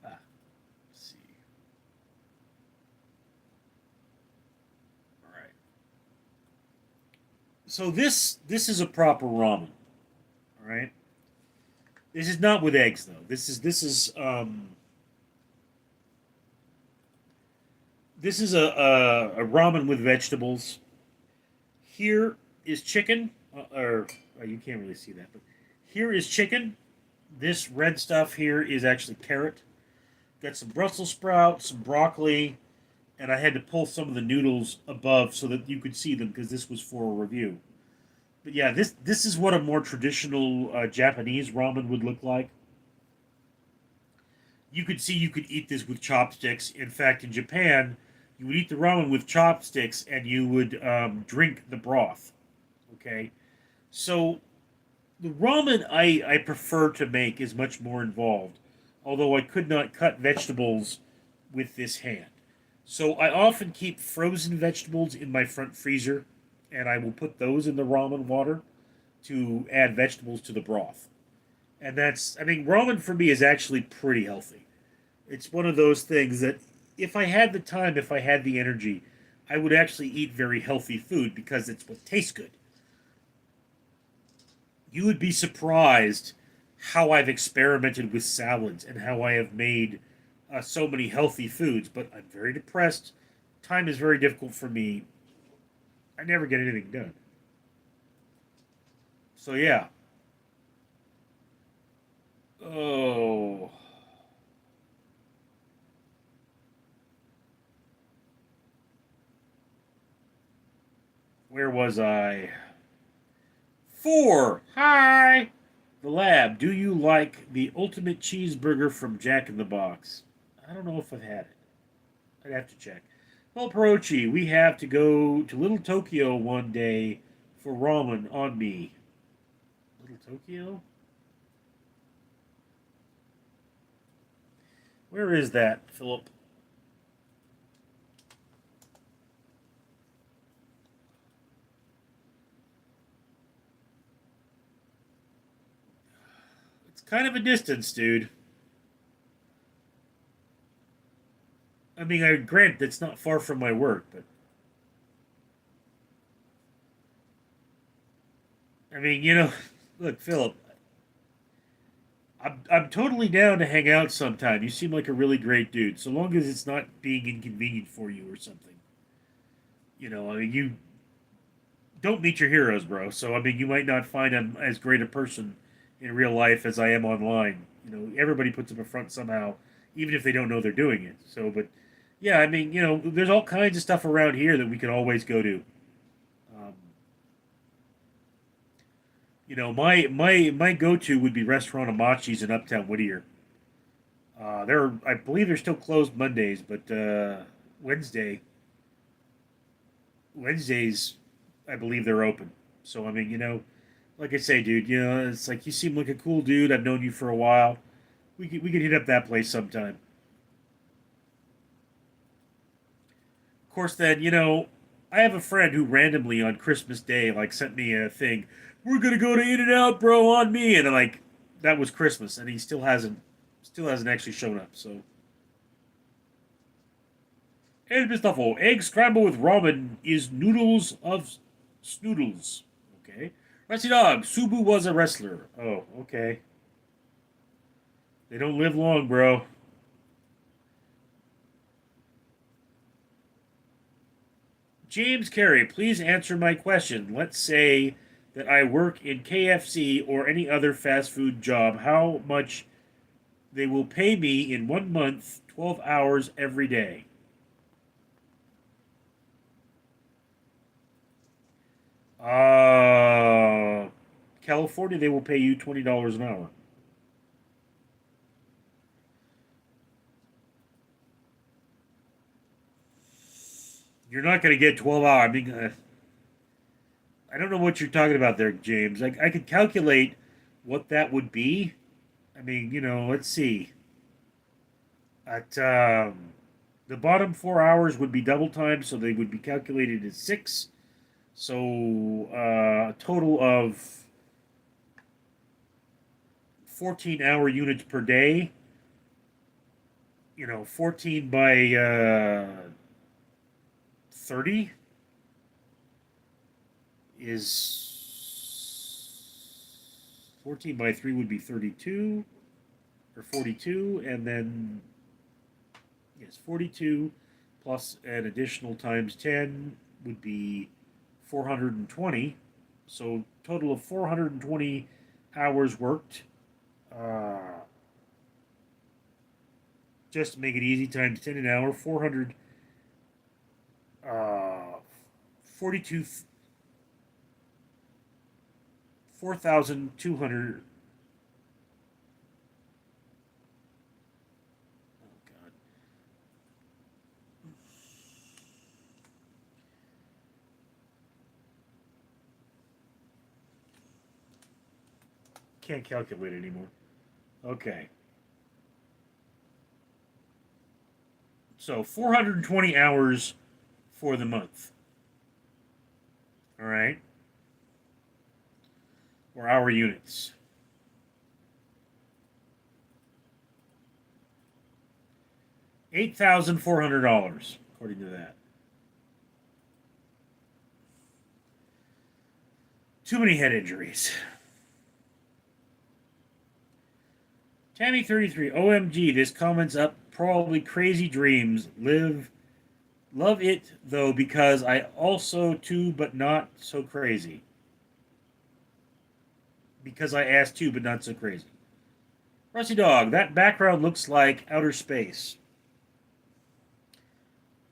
Ah, let's see. All right. So this is a proper ramen. All right. This is not with eggs though. This is a ramen with vegetables. Here is chicken, or you can't really see that, but here is chicken. This red stuff here is actually carrot. Got some Brussels sprouts, some broccoli, and I had to pull some of the noodles above so that you could see them because this was for a review. But yeah, this is what a more traditional Japanese ramen would look like. You could see you could eat this with chopsticks. In fact, in Japan, you would eat the ramen with chopsticks and you would drink the broth. Okay, so the ramen I prefer to make is much more involved, although I could not cut vegetables with this hand. So I often keep frozen vegetables in my front freezer, and I will put those in the ramen water to add vegetables to the broth. And that's, I mean, ramen for me is actually pretty healthy. It's one of those things that if I had the time, if I had the energy, I would actually eat very healthy food because it's what tastes good. You would be surprised how I've experimented with salads and how I have made so many healthy foods, but I'm very depressed. Time is very difficult for me. I never get anything done. So, yeah. Oh, where was I? Four. Hi. The lab. Do you like the ultimate cheeseburger from Jack in the Box? I don't know if I've had it. I'd have to check. Well, Perochi, we have to go to Little Tokyo one day for ramen on me. Little Tokyo? Where is that, Philip? It's kind of a distance, dude. I mean, I grant that's not far from my work, but I mean, look, Philip, I'm totally down to hang out sometime. You seem like a really great dude, so long as it's not being inconvenient for you or something. I mean, you don't meet your heroes, bro. So I mean, you might not find I'm as great a person in real life as I am online. Everybody puts up a front somehow, even if they don't know they're doing it. So, but yeah, I mean, there's all kinds of stuff around here that we can always go to. Um, my go to would be Restaurant Amachi's in Uptown Whittier. I believe they're still closed Mondays, but Wednesday Wednesdays, I believe they're open. So I mean, like I say, dude, it's like you seem like a cool dude. I've known you for a while. We could hit up that place sometime. Of course, then I have a friend who randomly on Christmas Day like sent me a thing. We're gonna go to In and Out, bro, on me, and I'm like, that was Christmas, and he still hasn't actually shown up. So El Pistafo, egg scrambled with ramen is noodles of snoodles. Okay. Rusty Dog, Subu was a wrestler. Oh, okay. They don't live long, bro. James Carey, please answer my question. Let's say that I work in KFC or any other fast food job. How much they will pay me in 1 month, 12 hours every day? Uh, California, they will pay you $20 an hour. You're not going to get 12 hours. I mean, I don't know what you're talking about there, James. I could calculate what that would be. I mean, let's see. At the bottom 4 hours would be double time, so they would be calculated as six. So a total of 14-hour units per day. 14 by 30 is 14 by 3 would be 32 or 42, and then yes, 42 plus an additional times 10 would be 420. So total of 420 hours worked. Just to make it easy, times 10 an hour, 400, 42, 4,200. Oh, God. Can't calculate anymore. Okay. So 420 hours for the month. All right. Or hour units. $8,400, according to that. Too many head injuries. Tammy33, OMG, this comments up probably crazy dreams. Love it though because I also too, but not so crazy. Because I asked too, but not so crazy. Rusty Dog, that background looks like outer space.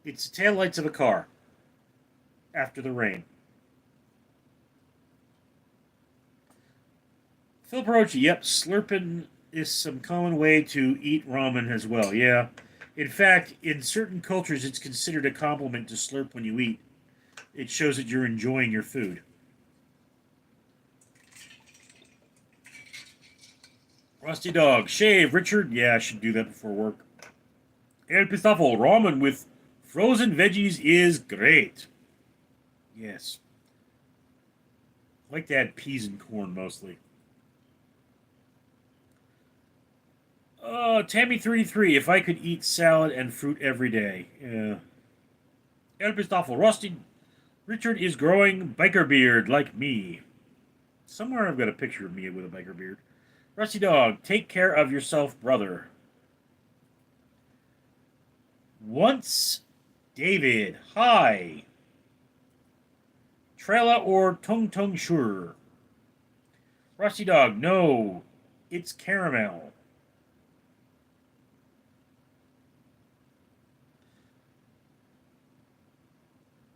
It's the taillights of a car after the rain. Phil Perochi, yep, slurping is some common way to eat ramen as well. Yeah. In fact, in certain cultures, it's considered a compliment to slurp when you eat. It shows that you're enjoying your food. Rusty Dog, shave, Richard. Yeah, I should do that before work. El Pistafo, ramen with frozen veggies is great. Yes. I like to add peas and corn mostly. Tammy33, if I could eat salad and fruit every day. Yeah. El Pistafo, Rusty Richard is growing biker beard like me. Somewhere I've got a picture of me with a biker beard. Rusty Dog, take care of yourself, brother. Once David, hi. Trela or Tung Tung Sure. Rusty Dog, no. It's caramel.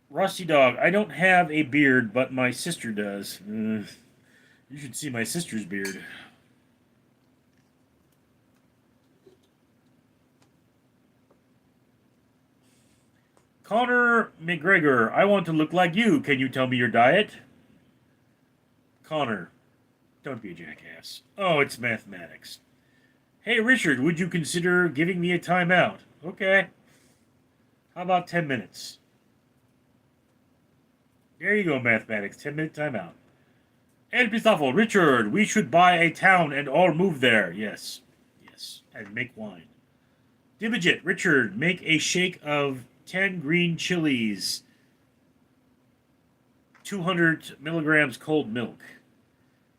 Rusty Dog, I don't have a beard, but my sister does. You should see my sister's beard. Connor McGregor, I want to look like you. Can you tell me your diet? Connor, don't be a jackass. Oh, it's mathematics. Hey, Richard, would you consider giving me a timeout? Okay. How about 10 minutes? There you go, mathematics. 10-minute timeout. El Pistafo, Richard, we should buy a town and all move there. Yes. Yes. And make wine. Dibajit, Richard, make a shake of 10 green chilies, 200 milligrams cold milk.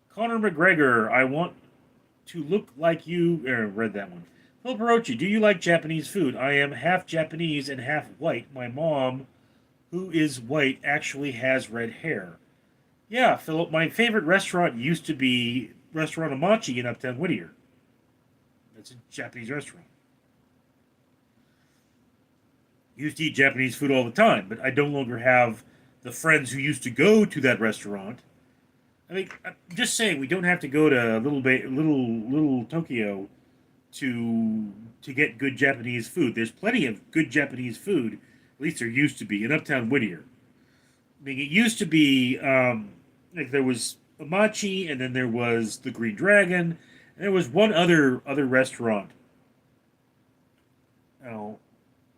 Conor McGregor, I want to look like you. Read that one. Phil Perochi, do you like Japanese food? I am half Japanese and half white. My mom, who is white, actually has red hair. Yeah, Philip, my favorite restaurant used to be Restaurant Amachi in Uptown Whittier. That's a Japanese restaurant. Used to eat Japanese food all the time, but I no longer have the friends who used to go to that restaurant. I mean, I'm just saying we don't have to go to little Tokyo to get good Japanese food. There's plenty of good Japanese food. At least there used to be in Uptown Whittier. I mean, it used to be like there was Amachi, and then there was the Green Dragon, and there was one other restaurant. Oh,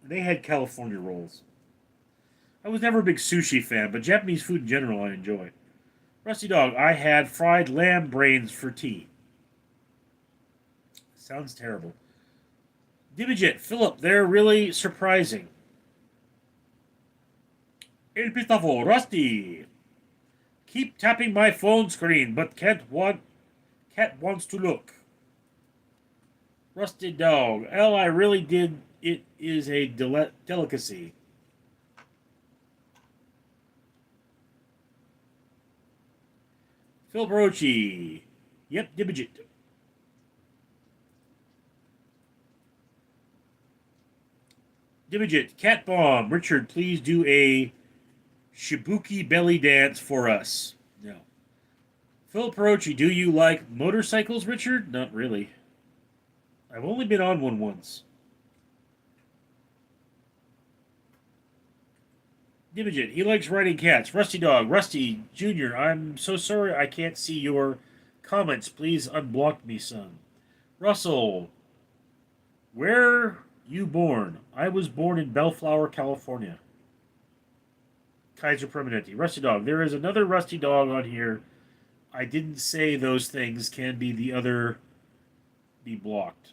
they had California rolls. I was never a big sushi fan, but Japanese food in general I enjoy. Rusty Dog, I had fried lamb brains for tea. Sounds terrible. Dimijit, Philip, they're really surprising. El Pistafo, Rusty. Keep tapping my phone screen, but cat wants to look. Rusty Dog, L, I really did. It is a delicacy. Phil Brochi. Yep, Dimijit. Dimijit, Cat Bomb. Richard, please do a Shibuki belly dance for us. No. Phil Perochi, do you like motorcycles, Richard? Not really. I've only been on one once. Dimijit, he likes riding cats. Rusty Dog, Rusty Jr., I'm so sorry I can't see your comments. Please unblock me, son. Russell, where you born? I was born in Bellflower, California. Kaiser Permanente. Rusty Dog, there is another Rusty Dog on here. I didn't say those things. Can be the other be blocked.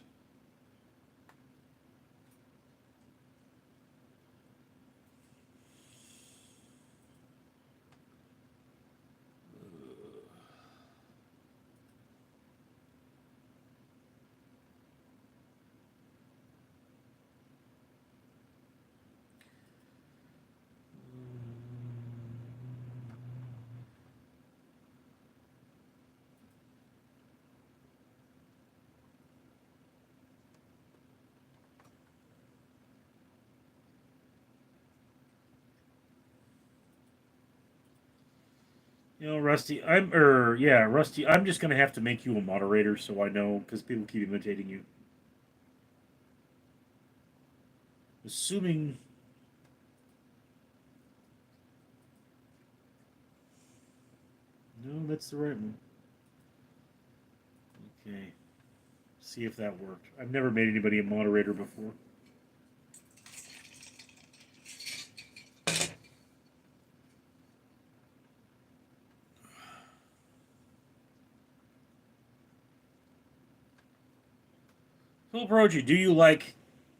You know, Rusty, Rusty, I'm just gonna have to make you a moderator so I know because people keep imitating you. Assuming, no, that's the right one. Okay, see if that worked. I've never made anybody a moderator before. Phil Brogy, do you like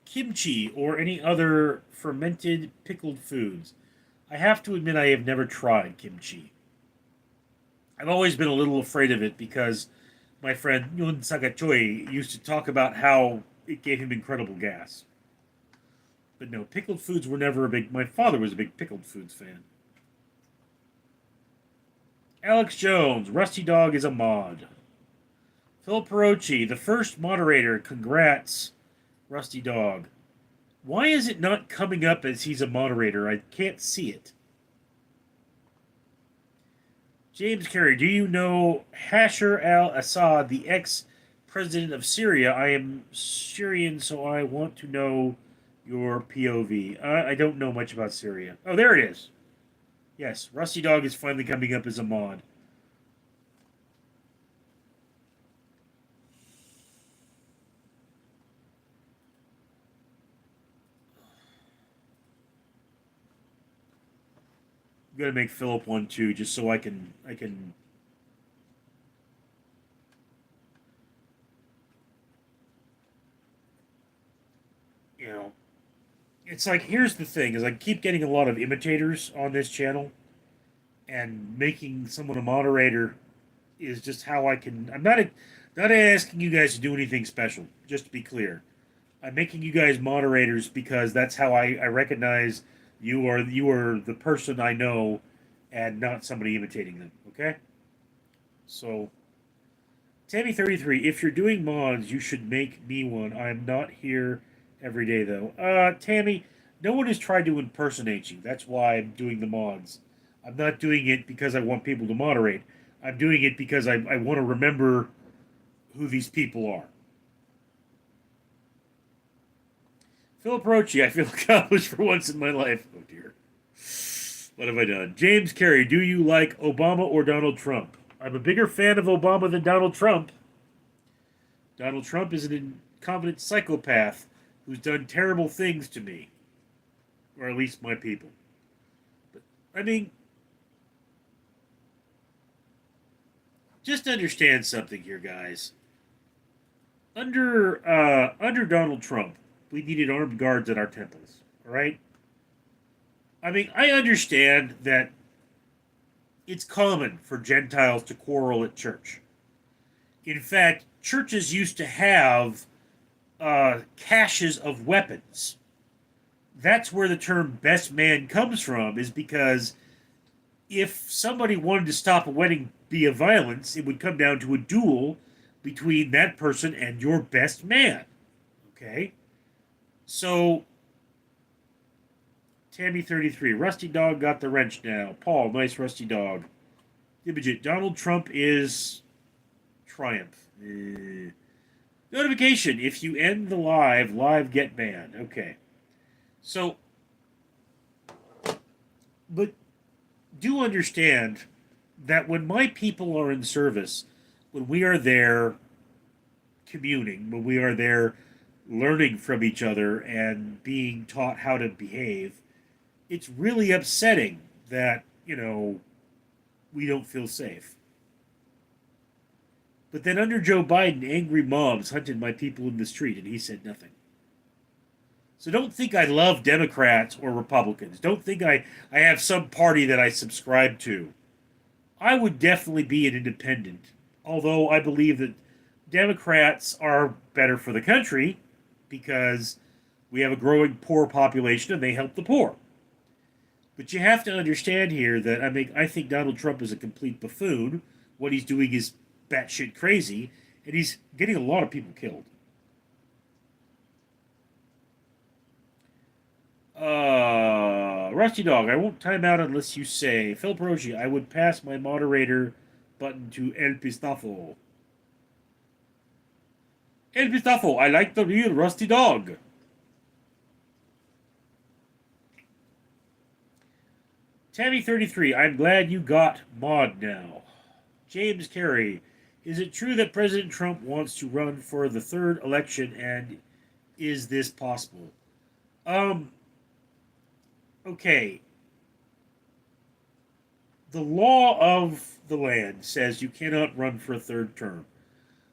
kimchi or any other fermented pickled foods? I have to admit I have never tried kimchi. I've always been a little afraid of it because my friend Yun Sakachoi used to talk about how it gave him incredible gas. But no, pickled foods were never a big. My father was a big pickled foods fan. Alex Jones, Rusty Dog is a mod. Phil Perochi, the first moderator. Congrats, Rusty Dog. Why is it not coming up as he's a moderator? I can't see it. James Carey, do you know Hashar al-Assad, the ex-president of Syria? I am Syrian, so I want to know your POV. I don't know much about Syria. Oh, there it is. Yes, Rusty Dog is finally coming up as a mod. I'm gonna make Philip one too, just so I can you know it's like, here's the thing: is I keep getting a lot of imitators on this channel, and making someone a moderator is just how I can. I'm not asking you guys to do anything special. Just to be clear, I'm making you guys moderators because that's how I recognize you are the person I know, and not somebody imitating them. Okay, so Tammy33, if you're doing mods, you should make me one. I'm not here every day though. Tammy, no one has tried to impersonate you. That's why I'm doing the mods. I'm not doing it because I want people to moderate. I'm doing it because I want to remember who these people are. Philip Rochi, I feel accomplished for once in my life. Oh dear. What have I done? James Carey, do you like Obama or Donald Trump? I'm a bigger fan of Obama than Donald Trump. Donald Trump is an incompetent psychopath who's done terrible things to me, or at least my people. But, I mean, just understand something here, guys. Under Donald Trump, we needed armed guards at our temples. All right. I mean, I understand that it's common for Gentiles to quarrel at church. In fact, churches used to have caches of weapons. That's where the term best man comes from, is because if somebody wanted to stop a wedding via violence, it would come down to a duel between that person and your best man. Okay? So, Tammy33, Rusty Dog got the wrench now. Paul, nice Rusty Dog. Dibajit, Donald Trump is triumph. Notification, if you end the live get banned. Okay. So, but do understand that when my people are in service, when we are there communing, when we are there learning from each other and being taught how to behave, it's really upsetting that, we don't feel safe. But then under Joe Biden, angry mobs hunted my people in the street, and he said nothing. So don't think I love Democrats or Republicans. Don't think I have some party that I subscribe to. I would definitely be an independent, although I believe that Democrats are better for the country because we have a growing poor population and they help the poor. But you have to understand here that I think Donald Trump is a complete buffoon. What he's doing is batshit crazy, and he's getting a lot of people killed. Rusty Dog, I won't time out unless you say. Philip Rogi, I would pass my moderator button to El Pistafo. El Pistafo, I like the real Rusty Dog. Tammy33, I'm glad you got mod now. James Carey, is it true that President Trump wants to run for the third election, and is this possible? Okay. The law of the land says you cannot run for a third term.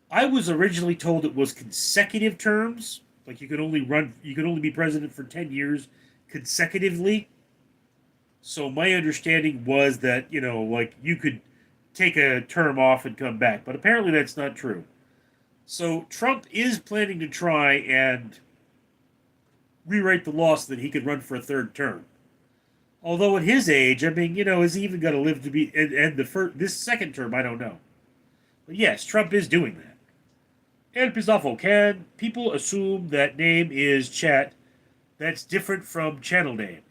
I was originally told it was consecutive terms, like you can only be president for 10 years consecutively. So my understanding was that, like you could take a term off and come back, but apparently that's not true. So Trump is planning to try and rewrite the law so that he could run for a third term. Although at his age, is he even going to live to be end this second term? I don't know. But yes, Trump is doing that. And Pizzafo, can people assume that name is chat that's different from channel name?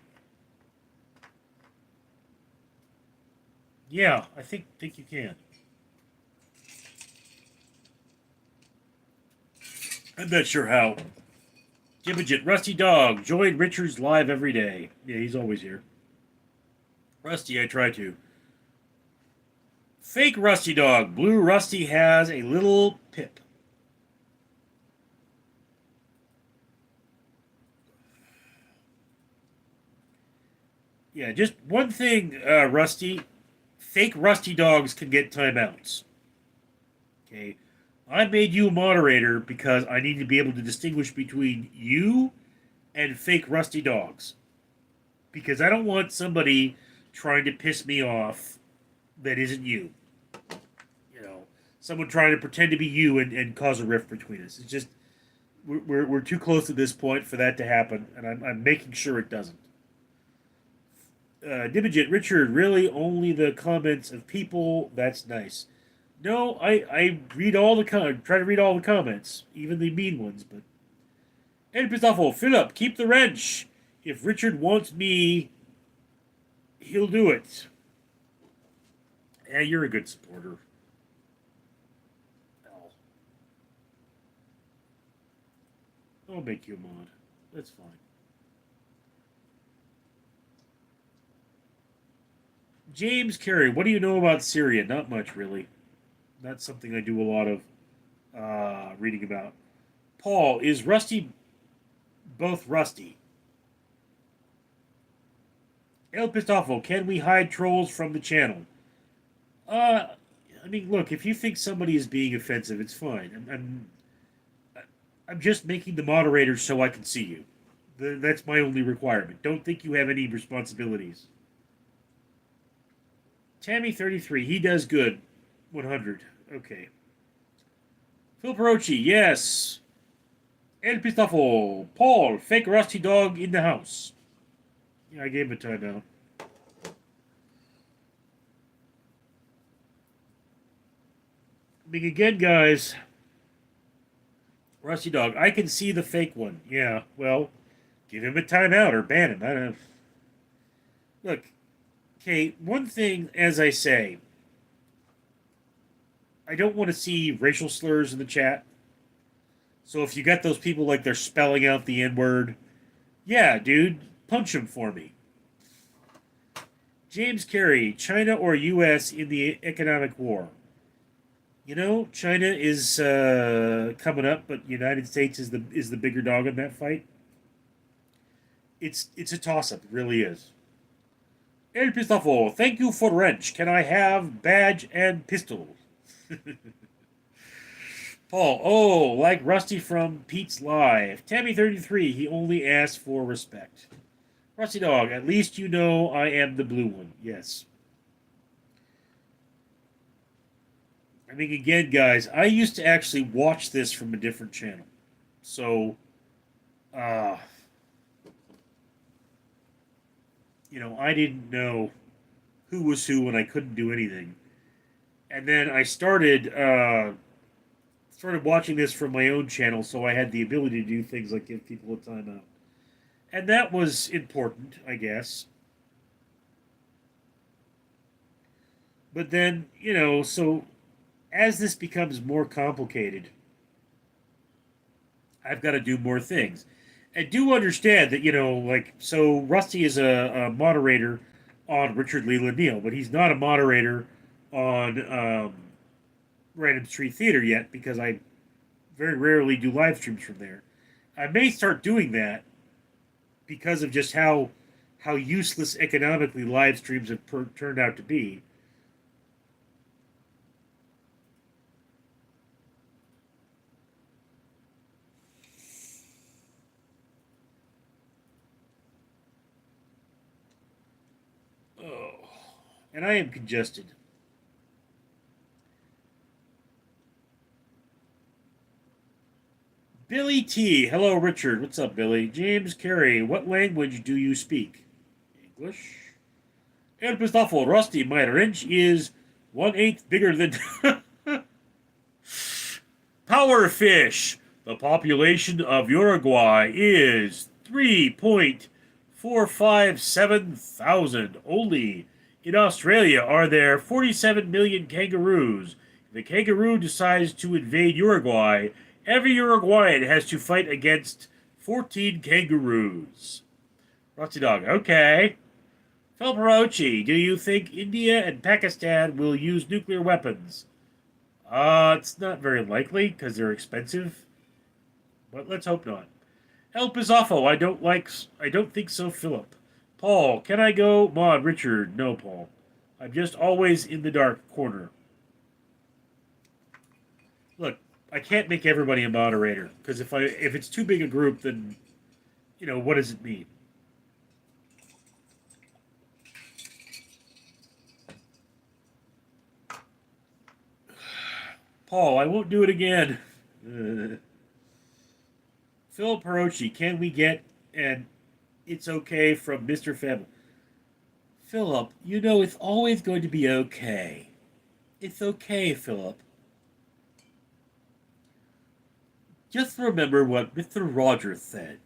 Yeah, I think you can. I'm not sure how. Jibbajit, Rusty Dog, join Richards live every day. Yeah, he's always here. Rusty, I try to. Fake Rusty Dog, Blue Rusty has a little pip. Yeah, just one thing, Rusty. Fake Rusty Dogs can get timeouts. Okay? I made you a moderator because I need to be able to distinguish between you and fake rusty dogs. Because I don't want somebody trying to piss me off that isn't you. You know, someone trying to pretend to be you and cause a rift between us. It's just, we're too close at this point for that to happen, and I'm making sure it doesn't. Dimagent, Richard, really only the comments of people? That's nice. No, I read all the try to read all the comments, even the mean ones. But El Pistafo, Philip, keep the wrench. If Richard wants me, he'll do it. Yeah, you're a good supporter. I'll make you a mod. That's fine. James Carey, what do you know about Syria? Not much, really. That's something I do a lot of reading about. Paul, is Rusty both Rusty? El Pistafo, can we hide trolls from the channel? Uh, I mean, look, if you think somebody is being offensive, it's fine. I'm just making the moderator so I can see you. That's my only requirement. Don't think you have any responsibilities. Tammy 33, he does good. 100. Okay. Phil Perochi, yes. El Pistafo, Paul, fake rusty dog in the house. Yeah, I gave him a timeout. I mean, again, guys, Rusty Dog, I can see the fake one. Yeah, well, give him a timeout or ban him. I don't know. Look, okay, one thing, as I say, I don't want to see racial slurs in the chat. So if you got those people like they're spelling out the N-word, yeah, dude, punch him for me. James Carey, China or U.S. in the economic war? You know, China is coming up, but United States is the bigger dog in that fight. It's a toss-up, it really is. El Pistafo, thank you for wrench. Can I have badge and pistol? Paul, oh, like Rusty from Pete's Live. Tammy 33, he only asked for respect. Rusty Dog, at least you know I am the blue one. Yes. I mean, again, guys, I used to actually watch this from a different channel. So, I didn't know who was who and I couldn't do anything. And then I started watching this from my own channel, so I had the ability to do things like give people a timeout. And that was important, I guess. But then, so as this becomes more complicated, I've got to do more things. And do understand that, so Rusty is a moderator on Richard Leland Neal, but he's not a moderator on Random Street Theater yet because I very rarely do live streams from there. I may start doing that because of just how useless economically live streams have turned out to be. Oh, and I am congested. Billy T. Hello, Richard. What's up, Billy? James Carey. What language do you speak? English. El Pistafo. Rusty. My wrench is 1/8 bigger than Power Fish. The population of Uruguay is 3.457 thousand. Only in Australia are there 47 million kangaroos. If the kangaroo decides to invade Uruguay, every Uruguayan has to fight against 14 kangaroos. Rusty Dog, okay. Felperochi, do you think India and Pakistan will use nuclear weapons? It's not very likely because they're expensive, but let's hope not. El Pizzafo, I don't think so, Philip. Paul, can I go? Mod, Richard, no, Paul. I'm just always in the dark corner. Look, I can't make everybody a moderator because if it's too big a group, then what does it mean? Paul, I won't do it again. Phil Perochi, can we get an it's okay from Mr. Feb? Philip, it's always going to be okay. It's okay, Philip. Just remember what Mr. Rogers said.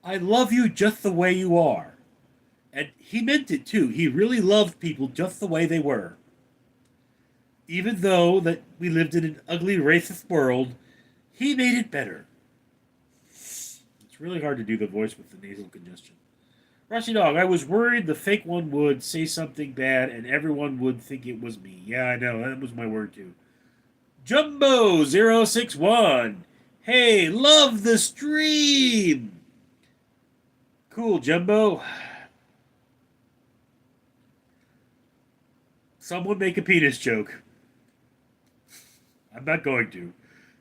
I love you just the way you are. And he meant it too. He really loved people just the way they were. Even though that we lived in an ugly racist world, he made it better. It's really hard to do the voice with the nasal congestion. Rusty Dog, I was worried the fake one would say something bad and everyone would think it was me. Yeah, I know. That was my word too. Jumbo061. Hey, love the stream. Cool, Jumbo. Someone make a penis joke. I'm not going to.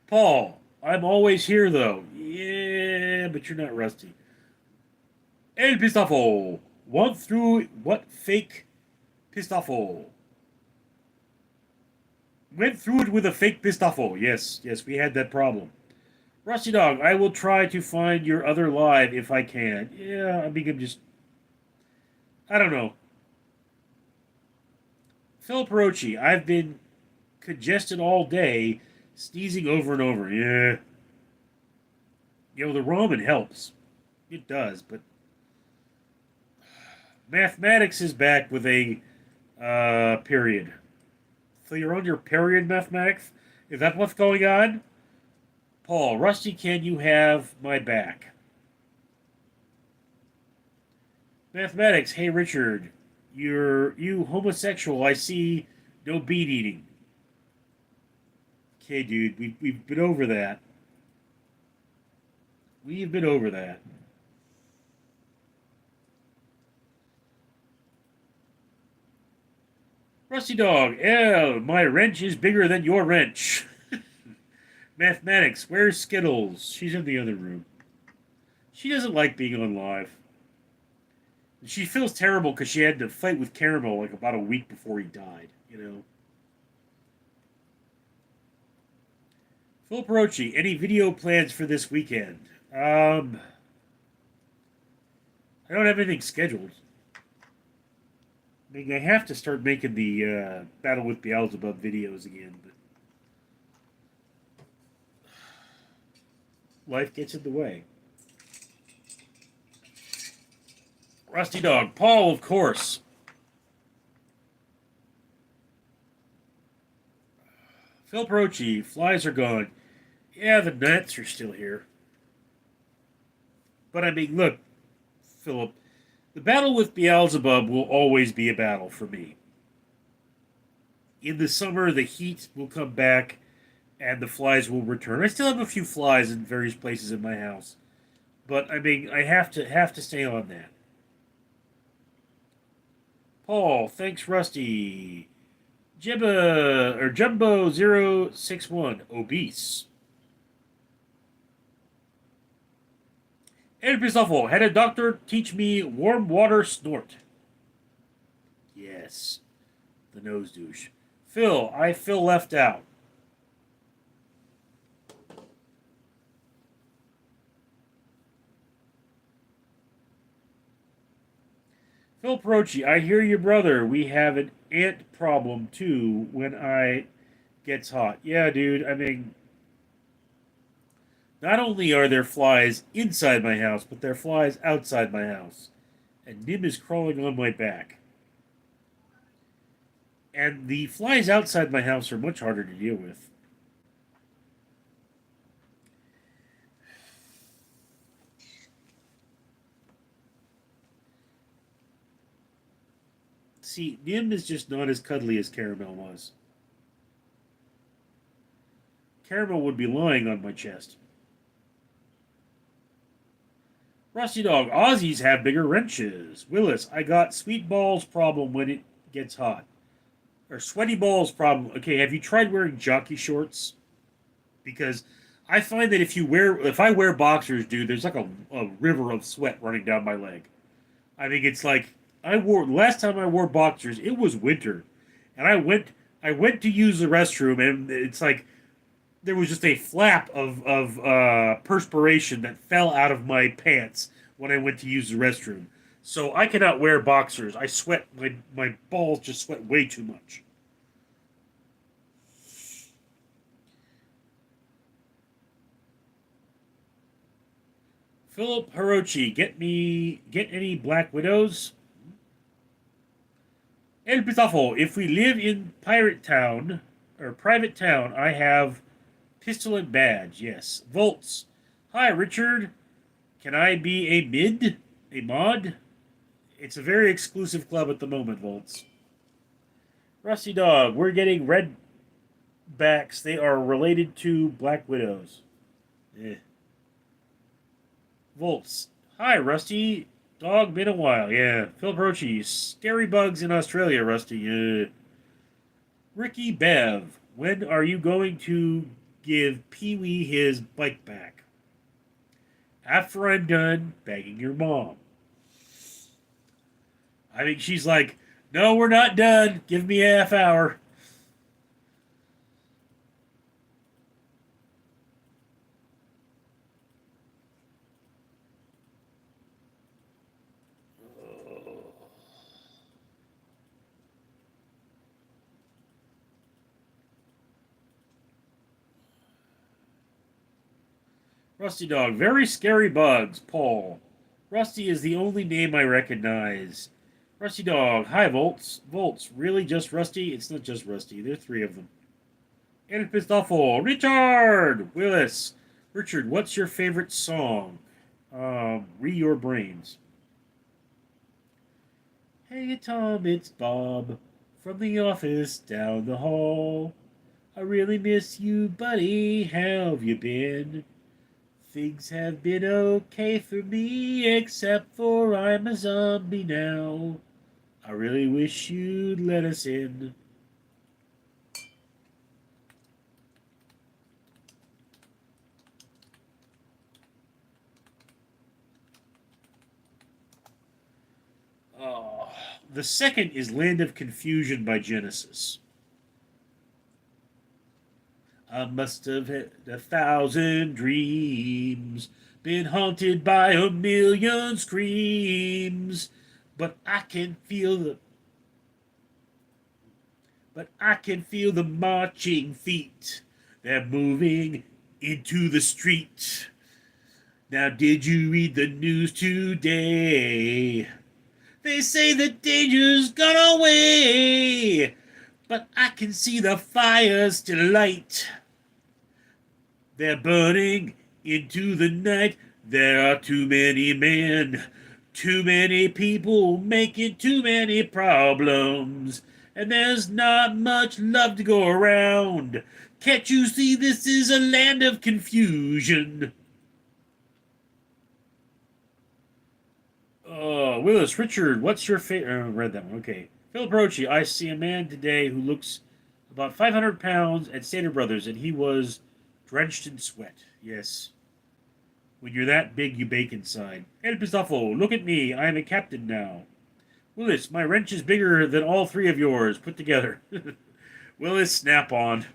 Paul, I'm always here though. Yeah, but you're not Rusty. El Pistafo. Went through what fake Pistafo? Went through it with a fake Pistafo. Yes, we had that problem. Rusty Dog, I will try to find your other live if I can. Yeah, I mean, I don't know. Phil Perochi, I've been congested all day, sneezing over and over. Yeah. The ramen helps. It does, but mathematics is back with a period. So you're on your period mathematics? Is that what's going on? Paul, Rusty, can you have my back? Mathematics, hey Richard, you homosexual, I see no beet eating. Okay, dude, we've been over that. We've been over that. Rusty Dog, my wrench is bigger than your wrench. Mathematics, where's Skittles? She's in the other room. She doesn't like being on live. She feels terrible because she had to fight with Caramel like about a week before he died, Phil Perochi, any video plans for this weekend? I don't have anything scheduled. I mean, I have to start making the Battle with Beelzebub videos again, but life gets in the way. Rusty Dog, Paul, of course. Phil Perochi, flies are gone. Yeah, the gnats are still here. But I mean, look, Philip, the battle with Beelzebub will always be a battle for me. In the summer, the heat will come back and the flies will return. I still have a few flies in various places in my house. But I mean, I have to stay on that. Paul, thanks, Rusty. Jumbo061, obese. El Pistafo, had a doctor teach me warm water snort. Yes, the nose douche. Phil, I feel left out. Phil Perochi, I hear you, brother. We have an ant problem, too, when I gets hot. Yeah, dude, I mean, not only are there flies inside my house, but there are flies outside my house. And Nim is crawling on my back. And the flies outside my house are much harder to deal with. See, Nim is just not as cuddly as Caramel was. Caramel would be lying on my chest. Rusty Dog, Aussies have bigger wrenches. Willis, I got sweet balls problem when it gets hot. Or sweaty balls problem. Okay, have you tried wearing jockey shorts? Because I find that if I wear boxers, dude, there's like a river of sweat running down my leg. I think it's like last time I wore boxers, it was winter, and I went to use the restroom, and it's like there was just a flap of perspiration that fell out of my pants when I went to use the restroom. So I cannot wear boxers. I sweat. My balls just sweat way too much. Philip Hirochi, get any Black Widows? El Pitafo, if we live in Pirate Town or Private Town, I have pistol and badge. Yes. Volts. Hi, Richard. Can I be a mid? A mod? It's a very exclusive club at the moment, Volts. Rusty Dog, we're getting red backs. They are related to Black Widows. Eh. Volts. Hi, Rusty. Dog, been a while. Yeah. Phil Brochi. Scary bugs in Australia, Rusty. Ricky Bev. When are you going to give Pee Wee his bike back? After I'm done begging your mom. I think she's like, no, we're not done. Give me a half hour. Rusty Dog, very scary bugs, Paul. Rusty is the only name I recognize. Rusty Dog, hi Volts. Volts, really just Rusty? It's not just Rusty, there are three of them. El Pistofo, Richard! Willis. Richard, what's your favorite song? Re Your Brains. Hey Tom, it's Bob. From the office down the hall. I really miss you, buddy. How have you been? Things have been okay for me, except for I'm a zombie now. I really wish you'd let us in. Oh, the second is Land of Confusion by Genesis. I must have had 1,000 dreams, been haunted by a million screams, but I can feel the marching feet. They're moving into the street. Now, did you read the news today? They say the danger's gone away, but I can see the fires still light. They're burning into the night. There are too many men, too many people making too many problems, and there's not much love to go around. Can't you see this is a land of confusion? Willis, Richard, what's your favorite? Read that one. Okay. Philip Rochi, I see a man today who looks about 500 pounds at Stater Brothers, and he was drenched in sweat. Yes. When you're that big, you bake inside. El Pistafo, look at me. I am a captain now. Willis, my wrench is bigger than all three of yours put together. Willis, snap on.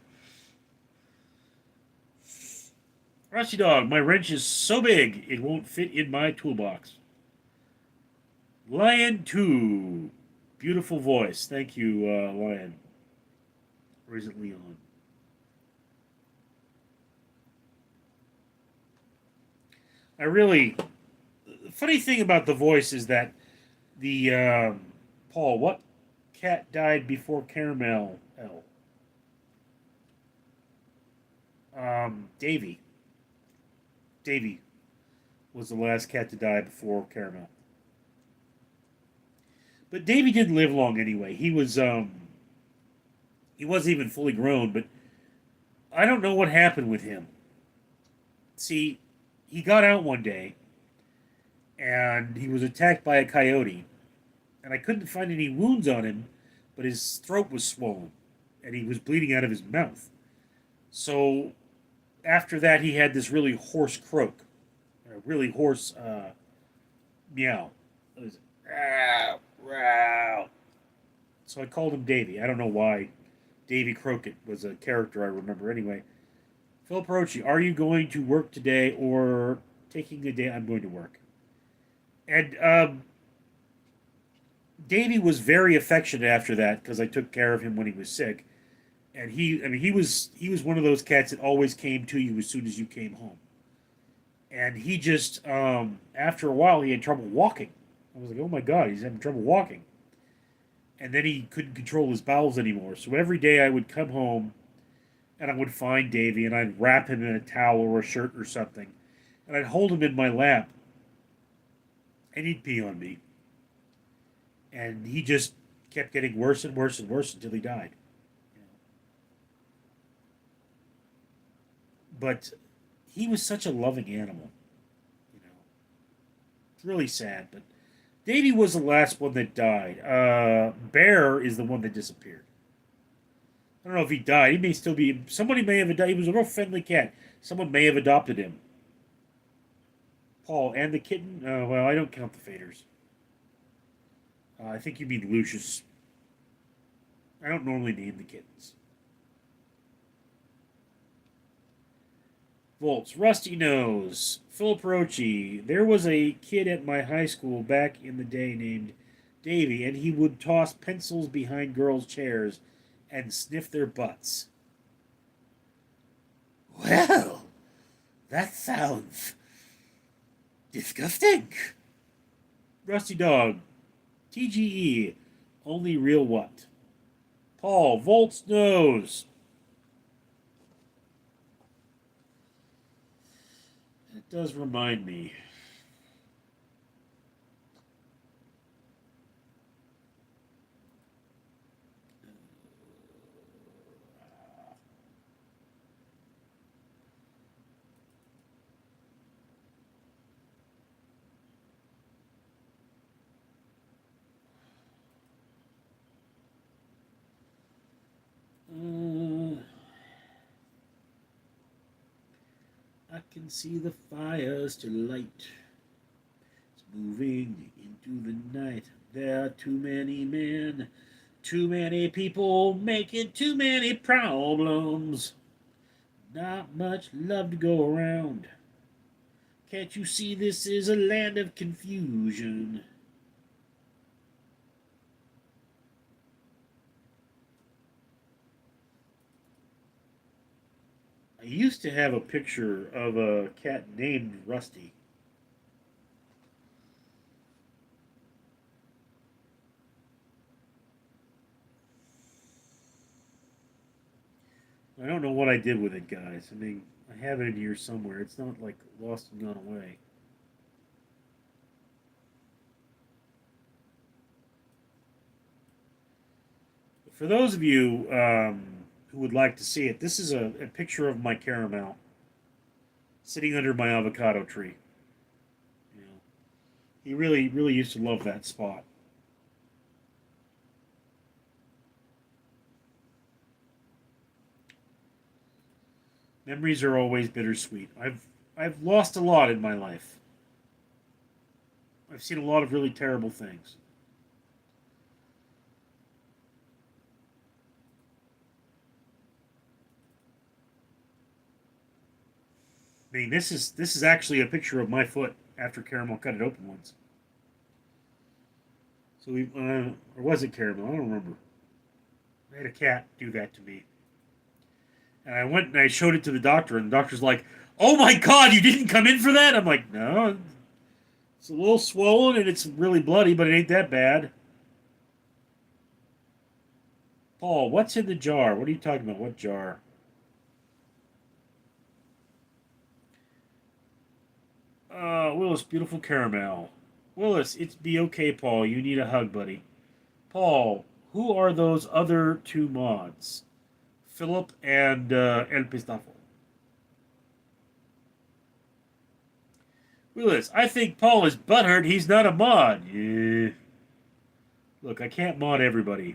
Rusty Dog, my wrench is so big it won't fit in my toolbox. Lion 2. Beautiful voice. Thank you, Lion. Or is it Leon? I really. The funny thing about the voice is that the. Paul, what cat died before Caramel L? Davy. Davy was the last cat to die before Caramel. But Davy didn't live long anyway. He wasn't even fully grown, but I don't know what happened with him. See, he got out one day and he was attacked by a coyote, and I couldn't find any wounds on him, but his throat was swollen and he was bleeding out of his mouth. So after that, he had this really hoarse croak, a really hoarse meow. It was, "Row, row." So I called him Davy. I don't know why. Davy Crockett was a character I remember anyway. Phil Perochi, are you going to work today or taking a day? I'm going to work. And Davy was very affectionate after that because I took care of him when he was sick. And he was one of those cats that always came to you as soon as you came home. And he just after a while he had trouble walking. I was like, oh my god, he's having trouble walking. And then he couldn't control his bowels anymore. So every day I would come home and I would find Davy and I'd wrap him in a towel or a shirt or something, and I'd hold him in my lap, and he'd pee on me, and he just kept getting worse and worse and worse until he died. You know? But he was such a loving animal. You know, it's really sad. But Davy was the last one that died. Bear is the one that disappeared. I don't know if he died. He may still be. Somebody may have adopted. He was a real friendly cat. Someone may have adopted him. Paul and the kitten. Well, I don't count the faders. I think you mean Lucius. I don't normally name the kittens. Volts, Rusty Nose, Philip Rochi. There was a kid at my high school back in the day named Davy, and he would toss pencils behind girls' chairs and sniff their butts. Well, that sounds disgusting. Rusty Dog, TGE, only real what? Paul, Volts Nose. It does remind me. I can see the fires to light. It's moving into the night. There are too many men, too many people making too many problems. Not much love to go around. Can't you see this is a land of confusion? I used to have a picture of a cat named Rusty. I don't know what I did with it, guys. I mean, I have it in here somewhere. It's not like lost and gone away. For those of you who would like to see it, this is a picture of my caramel sitting under my avocado tree. You know, he really, really used to love that spot. Memories are always bittersweet. I've lost a lot in my life. I've seen a lot of really terrible things. I mean, this is actually a picture of my foot after Caramel cut it open once. So or was it Caramel? I don't remember. I had a cat do that to me, and I went and I showed it to the doctor, and the doctor's like, "Oh my God, you didn't come in for that?" I'm like, "No, it's a little swollen and it's really bloody, but it ain't that bad." Paul, what's in the jar? What are you talking about? What jar? Willis, beautiful caramel. Willis, it's be okay, Paul. You need a hug, buddy. Paul, who are those other two mods? Philip and El Pistafo. Willis, I think Paul is butthurt he's not a mod. Yeah. Look, I can't mod everybody.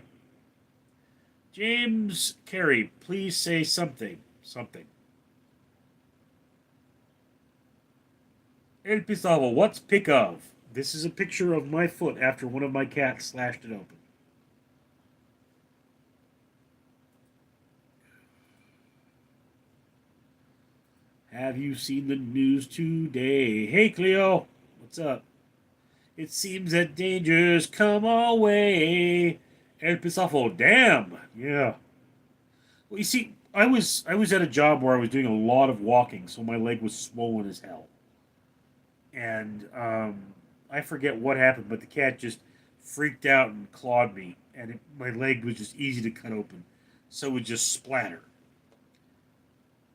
James Carey, please say something. Something. El Pistavo, what's pick of? This is a picture of my foot after one of my cats slashed it open. Have you seen the news today? Hey, Cleo. What's up? It seems that danger's come our way. El Pisafo, damn. Yeah. Well, you see, I was at a job where I was doing a lot of walking, so my leg was swollen as hell. And I forget what happened, but the cat just freaked out and clawed me, and my leg was just easy to cut open, so it would just splatter.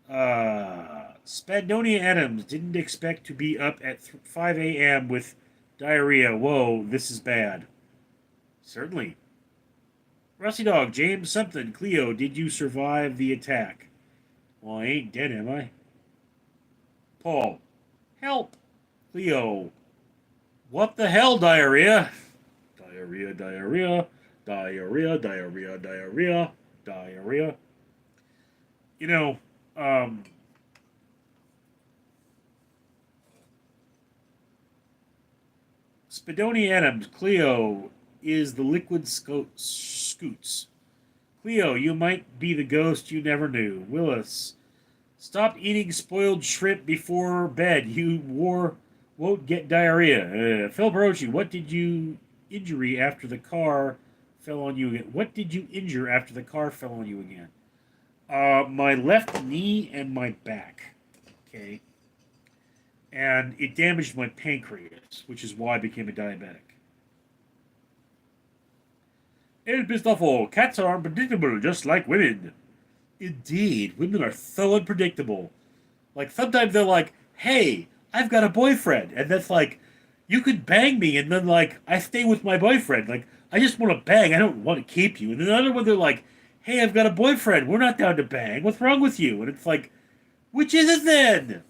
Spadonia Adams didn't expect to be up at 5 a.m. with diarrhea. Whoa, this is bad. Certainly. Rusty Dog, James something. Cleo, did you survive the attack? Well, I ain't dead, am I? Paul, help. Cleo, what the hell, diarrhea? Diarrhea, diarrhea, diarrhea, diarrhea, diarrhea, diarrhea. You know, um, Spadoni Adams, Cleo is the liquid scoots. Cleo, you might be the ghost you never knew. Willis, stop eating spoiled shrimp before bed. Won't get diarrhea. Phil Barochi, what did you injury after the car fell on you again? What did you injure after the car fell on you again? My left knee and my back. Okay. And it damaged my pancreas, which is why I became a diabetic. El Pistofo, cats are unpredictable just like women. Indeed, women are so unpredictable. Like, sometimes they're like, hey, I've got a boyfriend. And that's like, you could bang me, and then, like, I stay with my boyfriend. Like, I just want to bang. I don't want to keep you. And then another one, they're like, hey, I've got a boyfriend. We're not down to bang. What's wrong with you? And it's like, which is it then?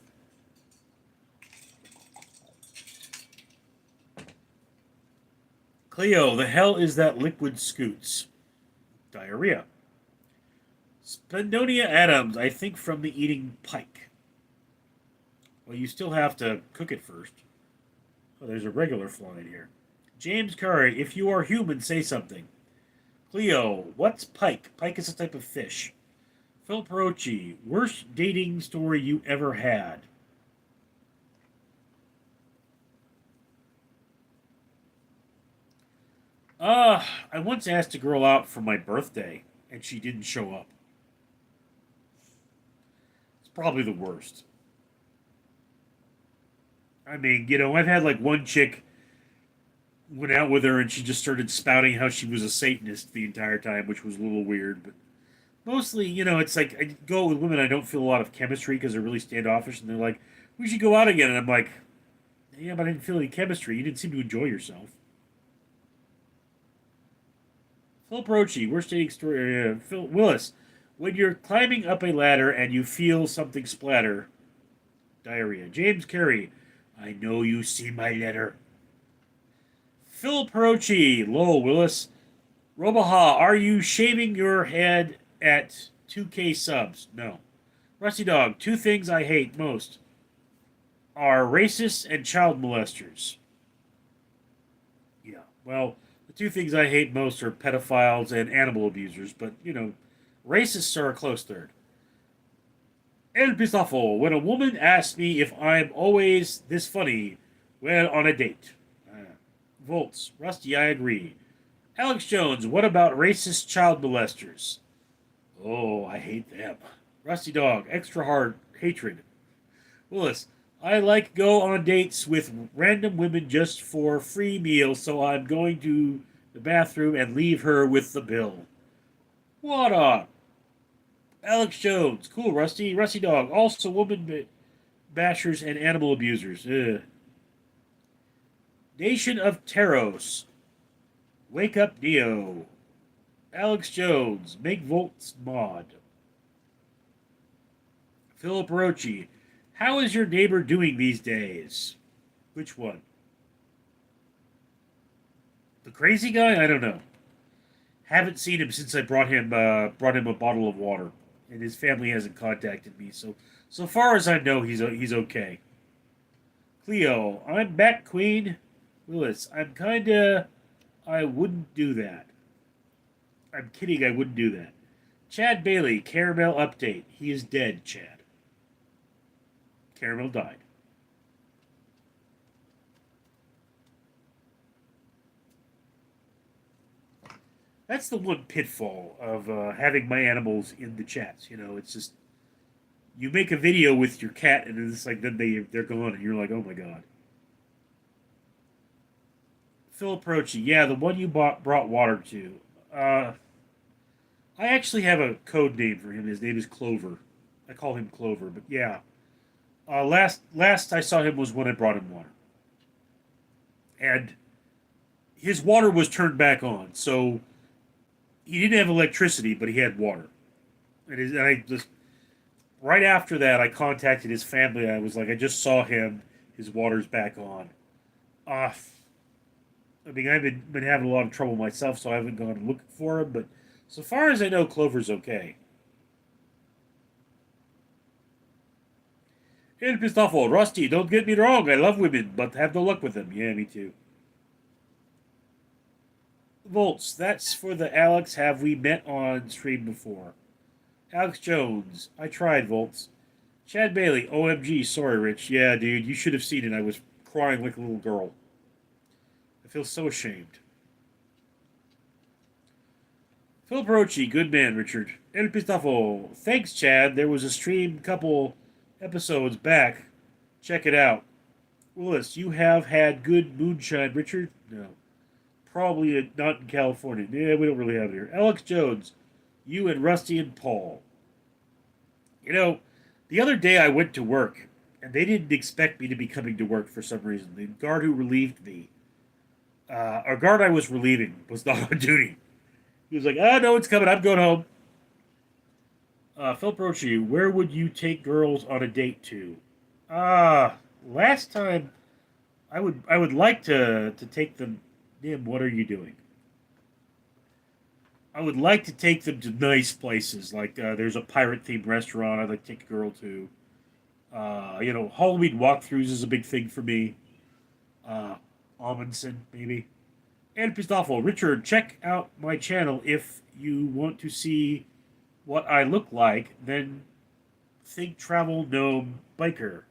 Cleo, the hell is that liquid scoots? Diarrhea. Splendonia Adams, I think from the eating pike. Well, you still have to cook it first. Oh, there's a regular fly in here. James Curry, if you are human, say something. Cleo, what's pike? Pike is a type of fish. Phil Perochi, worst dating story you ever had. I once asked a girl out for my birthday, and she didn't show up. It's probably the worst. I mean, I've had like one chick went out with her and she just started spouting how she was a Satanist the entire time, which was a little weird. But mostly, it's like I go with women I don't feel a lot of chemistry because they're really standoffish, and they're like, "We should go out again," and I'm like, "Yeah, but I didn't feel any chemistry. You didn't seem to enjoy yourself." Phil Brochi, worst dating story. Phil Willis, when you're climbing up a ladder and you feel something splatter, diarrhea. James Carey, I know you see my letter. Phil Perochi, Lowell Willis, Robaha, are you shaving your head at 2K subs? No. Rusty Dog, two things I hate most are racists and child molesters. Yeah, well, the two things I hate most are pedophiles and animal abusers, but, racists are a close third. El Pistafo, when a woman asks me if I'm always this funny, well, on a date. Volts, Rusty, I agree. Alex Jones, what about racist child molesters? Oh, I hate them. Rusty Dog, extra hard hatred. Willis, I like go on dates with random women just for free meals, so I'm going to the bathroom and leave her with the bill. What up? Alex Jones, cool, Rusty. Rusty Dog, also woman bashers and animal abusers. Ugh. Nation of Teros, wake up Neo. Alex Jones, make Volts mod. Philip Rochi, how is your neighbor doing these days? Which one? The crazy guy? I don't know. Haven't seen him since I brought him a bottle of water, and his family hasn't contacted me. So far as I know, he's okay. Cleo, I'm back, Queen. Willis, I wouldn't do that. I'm kidding, I wouldn't do that. Chad Bailey, Caramel update. He is dead, Chad. Caramel died. That's the one pitfall of having my animals in the chats. You know, it's just you make a video with your cat, and it's like then they're gone, and you're like, oh my god. Phil Proci, yeah, the one you brought water to. I actually have a code name for him. His name is Clover. I call him Clover, but yeah. Last I saw him was when I brought him water, and his water was turned back on, so he didn't have electricity, but he had water. And I just right after that, I contacted his family. I was like, I just saw him. His water's back on. Uh, I mean, I've been having a lot of trouble myself, so I haven't gone looking for him. But so far as I know, Clover's okay. El Pistofo, Rusty, don't get me wrong. I love women, but have no luck with them. Yeah, me too. Volts, that's for the Alex. Have we met on stream before? Alex Jones, I tried, Volts. Chad Bailey, OMG, sorry, Rich. Yeah, dude, you should have seen it. I was crying like a little girl. I feel so ashamed. Phil Rochi, good man, Richard. El Pistafo, thanks, Chad. There was a stream couple episodes back. Check it out. Willis, you have had good moonshine, Richard? No. Probably not in California. Yeah, we don't really have it here. Alex Jones, you and Rusty and Paul. You know, the other day I went to work, and they didn't expect me to be coming to work for some reason. The guard who relieved me, our guard I was relieving, was not on duty. He was like, no, it's coming. I'm going home. Phil Brochi, where would you take girls on a date to? Last time, I would like to take them. Nim, what are you doing? I would like to take them to nice places. Like there's a pirate themed restaurant I'd like to take a girl to. Halloween walkthroughs is a big thing for me. Amundsen, maybe. And Pistofo, Richard, check out my channel if you want to see what I look like. Then think travel gnome biker.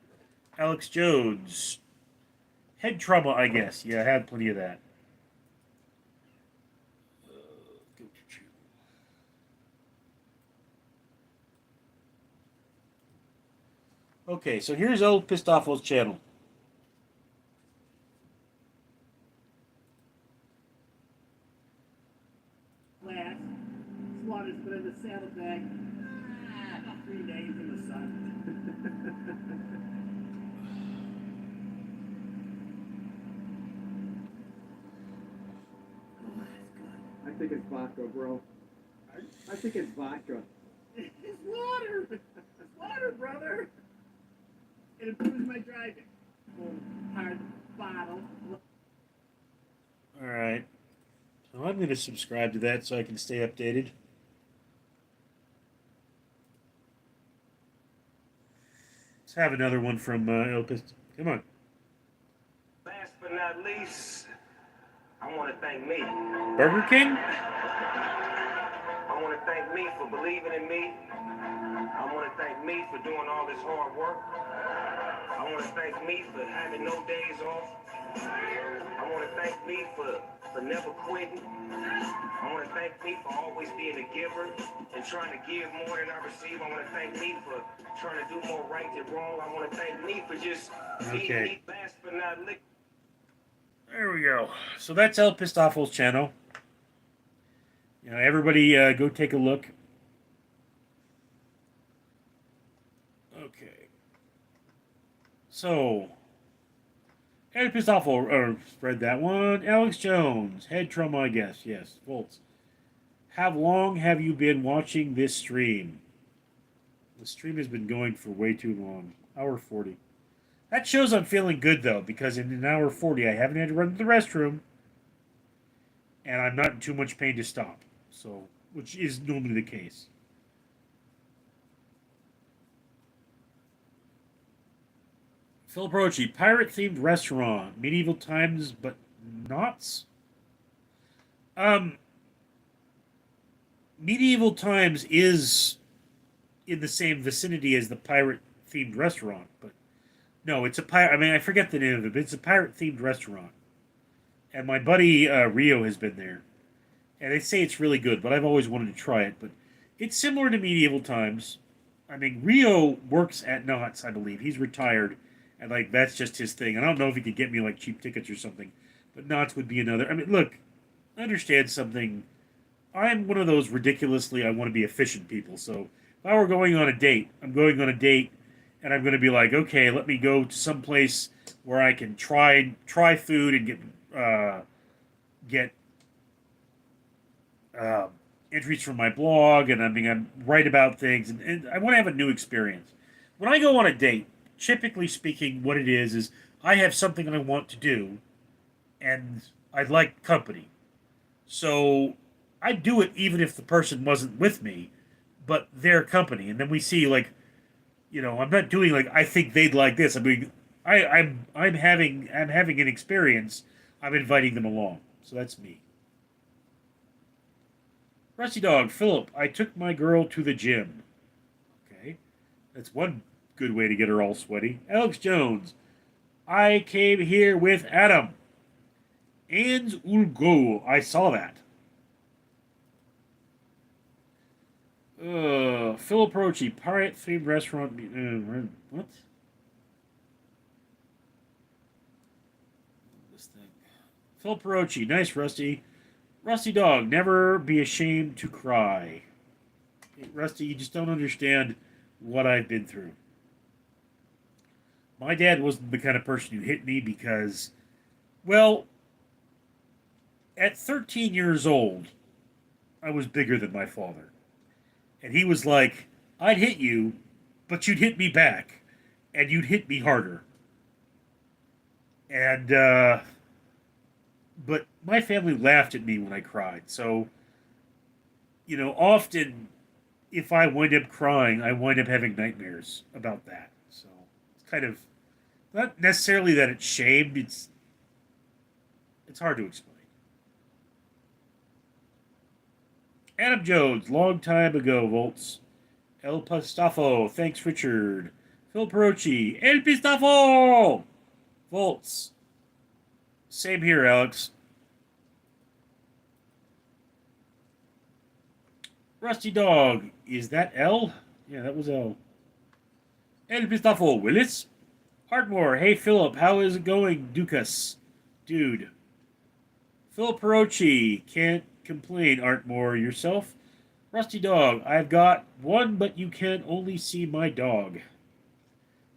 Alex Jones. Head trauma, I guess. Yeah, I had plenty of that. Okay, so here's old Pistofo's channel. Last, Slaughter's put in the saddlebag. 3 days in the sun. Oh, that's good. I think it's vodka, bro. I think it's vodka. It's water. It's water, brother. It improves my driving. Hard bottle. All right. So I'm going to subscribe to that so I can stay updated. Let's have another one from Elpis. Come on. Last but not least, I want to thank me. Burger King? I want to thank me for believing in me. I want to thank me for doing all this hard work. I want to thank me for having no days off. I want to thank me for never quitting. I want to thank me for always being a giver and trying to give more than I receive. I want to thank me for trying to do more right than wrong. I want to thank me for just being me, last but not least. There we go. So that's El Pistofo's channel. You know, everybody go take a look. Okay. So, El Pistofo, spread that one. Alex Jones, head trauma, I guess. Yes, Volts. How long have you been watching this stream? The stream has been going for way too long. Hour 40. That shows I'm feeling good, though, because in an hour 40, I haven't had to run to the restroom, and I'm not in too much pain to stop. So, which is normally the case. Phil Brochi, pirate-themed restaurant, medieval times, but not. Um, medieval times is in the same vicinity as the pirate-themed restaurant, but no, it's a pirate. I mean, I forget the name of it, but it's a pirate-themed restaurant. And my buddy Rio has been there, and they say it's really good. But I've always wanted to try it. But it's similar to medieval times. I mean, Rio works at Knott's, I believe. He's retired, and like that's just his thing. I don't know if he could get me like cheap tickets or something, but Knott's would be another. I mean, look, understand something. I'm one of those ridiculously I want to be efficient people. So if I were going on a date, I'm going on a date, and I'm going to be like, okay, let me go to some place where I can try food and get uh, entries from my blog, and I mean I'm write about things, and I want to have a new experience. When I go on a date, typically speaking, what it is I have something I want to do, and I like company. So I do it even if the person wasn't with me, but their company. And then we see like, I'm not doing like I think they'd like this. I mean, I'm having an experience. I'm inviting them along. So that's me. Rusty Dog, Philip, I took my girl to the gym. Okay, that's one good way to get her all sweaty. Alex Jones, I came here with Adam. Ans Ulgo, I saw that. Philip Rochi, pirate themed restaurant. What? This thing. Philip Rochi, nice Rusty. Rusty Dog, never be ashamed to cry. Hey, Rusty, you just don't understand what I've been through. My dad wasn't the kind of person who hit me because, well, at 13 years old, I was bigger than my father. And he was like, I'd hit you, but you'd hit me back, and you'd hit me harder. And, but my family laughed at me when I cried. So, often if I wind up crying, I wind up having nightmares about that. So it's kind of not necessarily that it's shamed. It's hard to explain. Adam Jones, long time ago, Volts. El Pistafo, thanks, Richard. Phil Perochi, El Pistafo! Volts. Same here, Alex. Rusty Dog, is that L? Yeah, that was L. El Pistafo, Willis. Hartmore, hey Philip, how is it going, Dukas? Dude. Phil Perochi, can't complain, Artmore, yourself. Rusty Dog, I've got one, but you can only see my dog.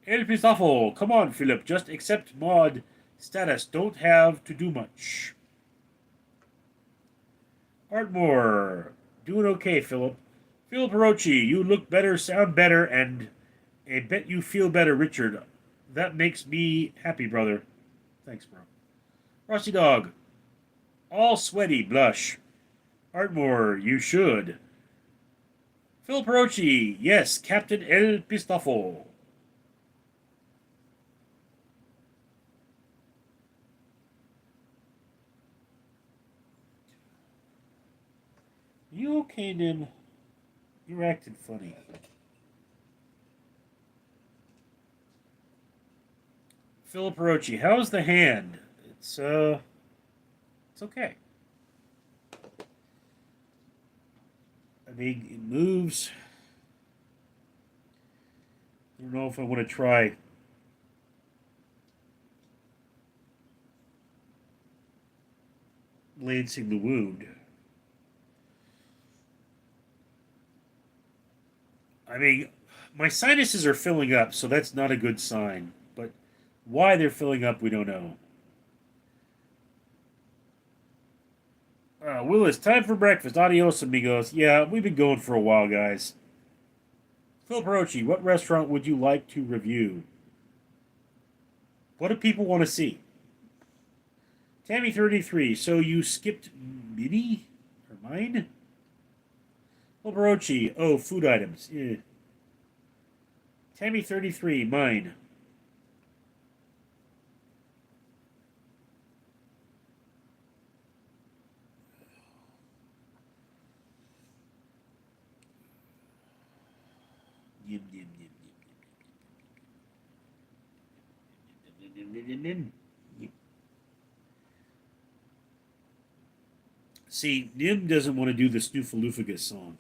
El Pistafo, come on, Philip, just accept mod status. Don't have to do much. Artmore, doing okay, Philip. Phil Perochi, you look better, sound better, and I bet you feel better, Richard. That makes me happy, brother. Thanks, bro. Rusty Dog, all sweaty, blush. Artmore, you should. Phil Perochi, yes, Captain El Pistafo. You okay, Nim? You're acting funny. Phil Perochi, how's the hand? It's okay. I mean, it moves. I don't know if I want to try lancing the wound. I mean, my sinuses are filling up, so that's not a good sign. But why they're filling up, we don't know. Willis, time for breakfast. Adios, amigos. Yeah, we've been going for a while, guys. Phil Perochi, what restaurant would you like to review? What do people want to see? Tammy33, so you skipped Mini? Or mine? Phil Perochi, oh, food items. Yeah. Tammy33, mine. Nim, nim, nim, nim, nim, nim, nim. See, Nim doesn't want to do the Snoofaloofagus song.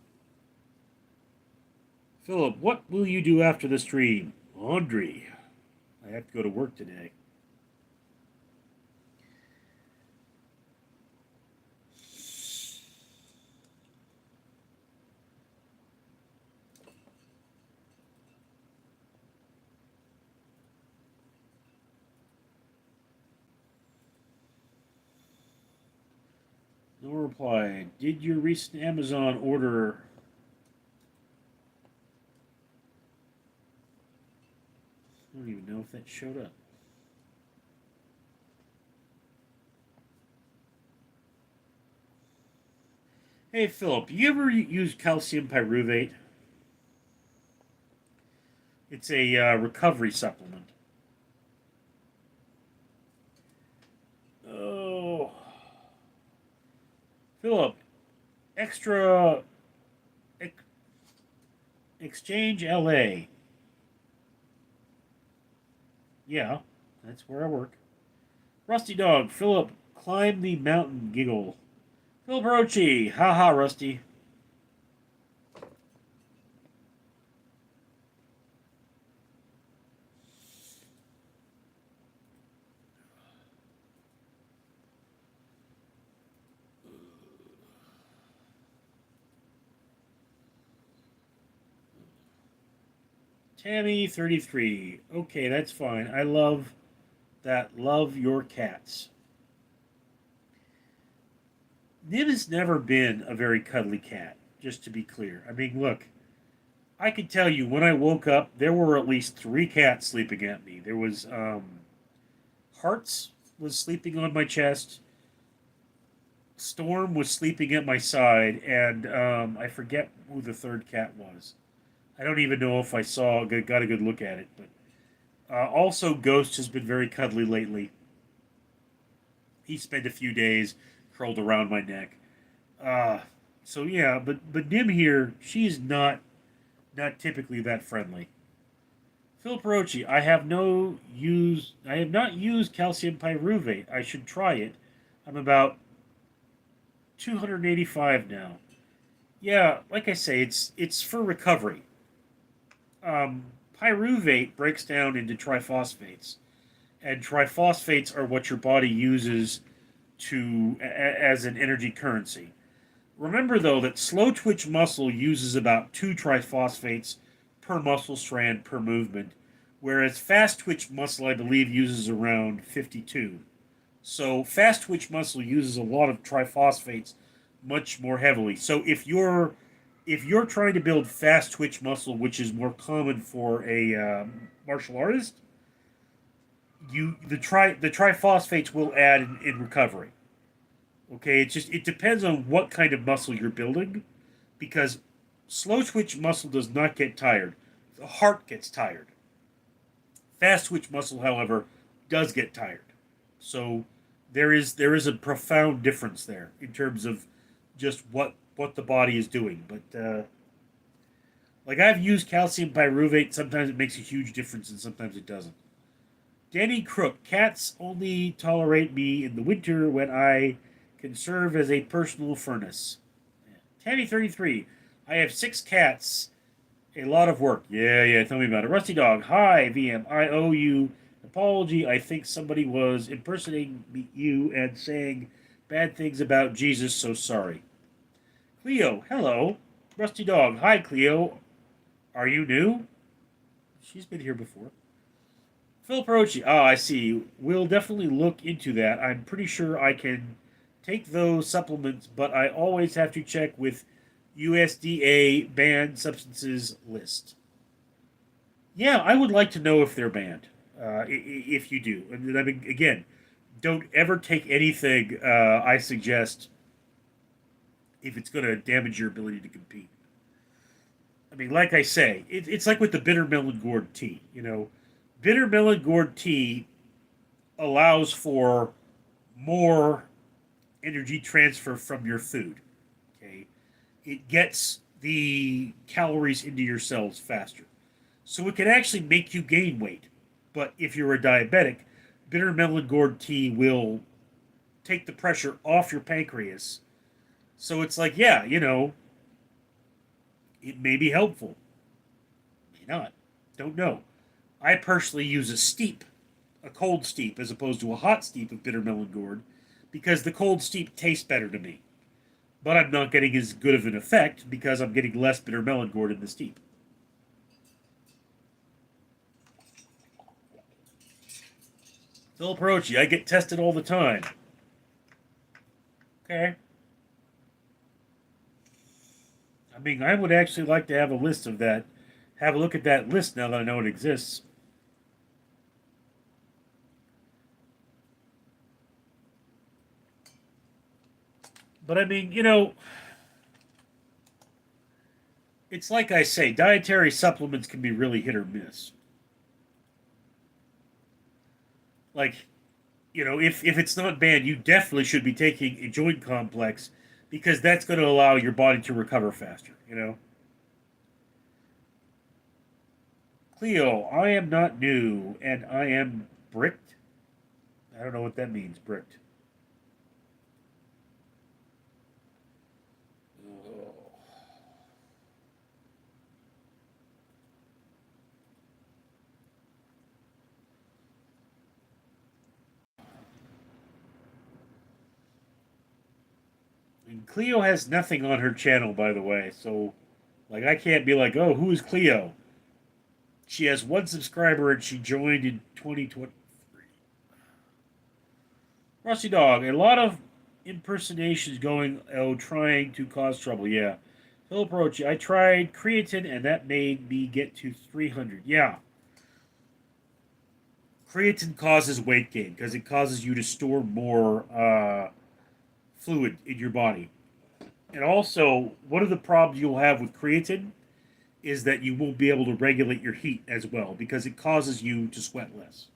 Philip, what will you do after the stream? Laundry. I have to go to work today. No reply. Did your recent Amazon order... I don't even know if that showed up. Hey, Philip, you ever use calcium pyruvate? It's a recovery supplement. Oh. Philip, extra exchange LA. Yeah, that's where I work. Rusty Dog, Philip, climb the mountain giggle. Phil Brochi, haha, Rusty. Tammy 33. Okay, that's fine. I love that. Love your cats. Nim has never been a very cuddly cat, just to be clear. I mean, look, I can tell you when I woke up, there were at least three cats sleeping at me. There was Hearts was sleeping on my chest. Storm was sleeping at my side, and I forget who the third cat was. I don't even know if I got a good look at it. But also, Ghost has been very cuddly lately. He spent a few days curled around my neck. Uh, so yeah, but Nim here, she's not typically that friendly. Phil Perochi, I have not used calcium pyruvate. I should try it. I'm about 285 now. Yeah, like I say, it's for recovery. Um, Pyruvate breaks down into triphosphates, and triphosphates are what your body uses as an energy currency. Remember though that slow twitch muscle uses about 2 triphosphates per muscle strand per movement, whereas fast twitch muscle I believe uses around 52. So fast twitch muscle uses a lot of triphosphates much more heavily. So if you're trying to build fast twitch muscle, which is more common for a martial artist, the triphosphates will add in recovery. Okay, it depends on what kind of muscle you're building, because slow twitch muscle does not get tired. The heart gets tired. Fast twitch muscle, however, does get tired. So there is a profound difference there in terms of just what the body is doing. But like I've used calcium pyruvate. Sometimes it makes a huge difference, and sometimes it doesn't. Danny Crook, cats only tolerate me in the winter when I can serve as a personal furnace. Tammy 33, I have 6 cats. A lot of work. Yeah, tell me about it. Rusty Dog, hi, VM. I owe you an apology. I think somebody was impersonating you and saying bad things about Jesus, so sorry. Cleo, hello. Rusty Dog, hi, Cleo. Are you new? She's been here before. Phil Perochi, I see. We'll definitely look into that. I'm pretty sure I can take those supplements, but I always have to check with USDA banned substances list. Yeah, I would like to know if they're banned. If you do, and I mean, again, don't ever take anything I suggest if it's going to damage your ability to compete. I mean, like I say, it's like with the bitter melon gourd tea. Bitter melon gourd tea allows for more energy transfer from your food. Okay, it gets the calories into your cells faster. So it can actually make you gain weight. But if you're a diabetic, bitter melon gourd tea will take the pressure off your pancreas. So it's like, yeah, it may be helpful. May not. Don't know. I personally use a cold steep, as opposed to a hot steep of bitter melon gourd, because the cold steep tastes better to me. But I'm not getting as good of an effect because I'm getting less bitter melon gourd in the steep. Philip Rochi, I get tested all the time. Okay. I mean, I would actually like to have a list of that. Have a look at that list now that I know it exists. But I mean, it's like I say, dietary supplements can be really hit or miss. Like, if it's not banned, you definitely should be taking a joint complex because that's going to allow your body to recover faster. Cleo, I am not new, and I am bricked. I don't know what that means, bricked. And Cleo has nothing on her channel, by the way, so like I can't be like, oh, who is Cleo? She has one subscriber and she joined in 2023. Rusty Dog, a lot of impersonations going, trying to cause trouble. Yeah. Philip Roach, I tried creatine and that made me get to 300. Yeah. Creatine causes weight gain because it causes you to store more fluid in your body. And also, one of the problems you'll have with creatine is that you won't be able to regulate your heat as well because it causes you to sweat less.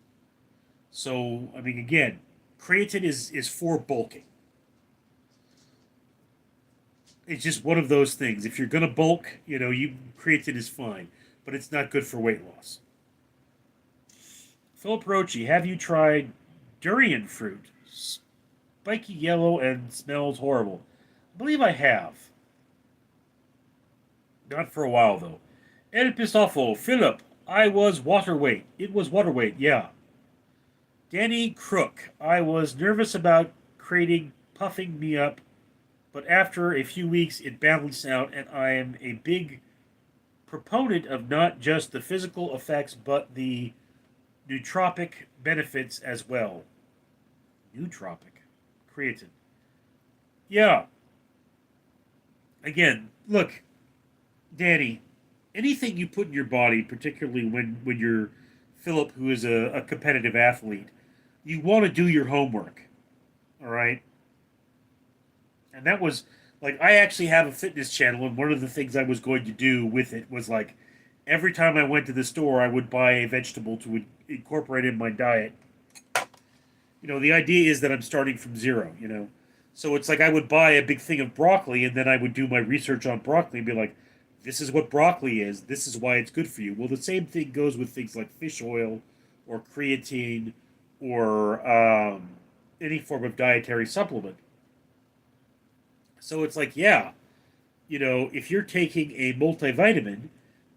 So, I mean, again, creatine is for bulking. It's just one of those things. If you're going to bulk, creatine is fine, but it's not good for weight loss. Philip Rochi, have you tried durian fruit? Spiky yellow and smells horrible. I believe I have. Not for a while, though. El Pistofo, Philip, I was water weight. It was water weight, yeah. Danny Crook, I was nervous about creating puffing me up, but after a few weeks it balanced out, and I am a big proponent of not just the physical effects, but the nootropic benefits as well. Nootropic. Creatine. Yeah. Again, look, Danny, anything you put in your body, particularly when you're Philip, who is a competitive athlete, you want to do your homework. All right? And that was, like, I actually have a fitness channel, and one of the things I was going to do with it was, like, every time I went to the store, I would buy a vegetable to incorporate in my diet. The idea is that I'm starting from zero. So it's like I would buy a big thing of broccoli, and then I would do my research on broccoli and be like, this is what broccoli is. This is why it's good for you. Well, the same thing goes with things like fish oil or creatine or any form of dietary supplement. So it's like, yeah, if you're taking a multivitamin,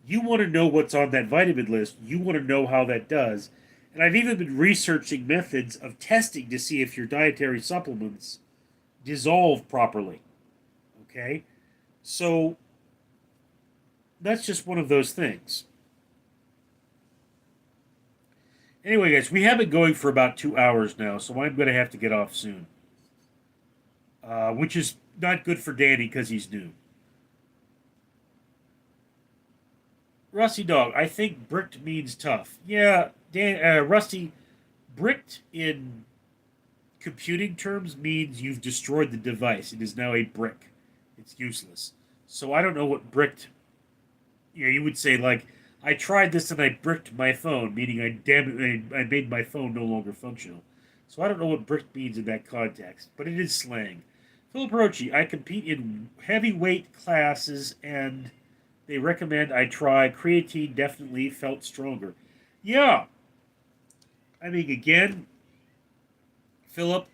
you want to know what's on that vitamin list. You want to know how that does. And I've even been researching methods of testing to see if your dietary supplements dissolve properly. Okay? So that's just one of those things. Anyway, guys, we have been going for about 2 hours now, so I'm going to have to get off soon. Which is not good for Danny because he's new. Rusty Dog, I think bricked means tough. Yeah, Rusty, bricked in computing terms means you've destroyed the device. It is now a brick. It's useless. So I don't know what bricked. You would say like, I tried this and I bricked my phone, meaning I made my phone no longer functional. So I don't know what bricked means in that context, but it is slang. Philip Rochi, I compete in heavyweight classes and They recommend I try. Creatine definitely felt stronger. Yeah. I mean, again, Philip,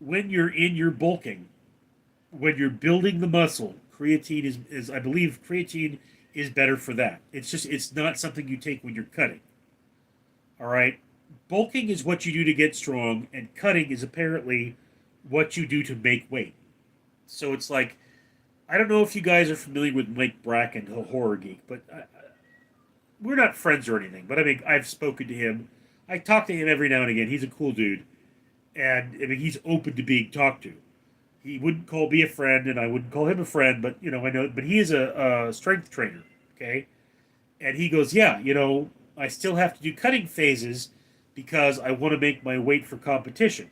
when you're in your bulking, when you're building the muscle, creatine is I believe creatine is better for that. It's not something you take when you're cutting. All right. Bulking is what you do to get strong, and cutting is apparently what you do to make weight. So it's like I don't know if you guys are familiar with Mike Bracken, a horror geek, but we're not friends or anything. But I mean, I've spoken to him. I talk to him every now and again. He's a cool dude, and I mean, he's open to being talked to. He wouldn't call me a friend, and I wouldn't call him a friend. But I know. But he is a strength trainer, okay? And he goes, yeah, I still have to do cutting phases because I want to make my weight for competition.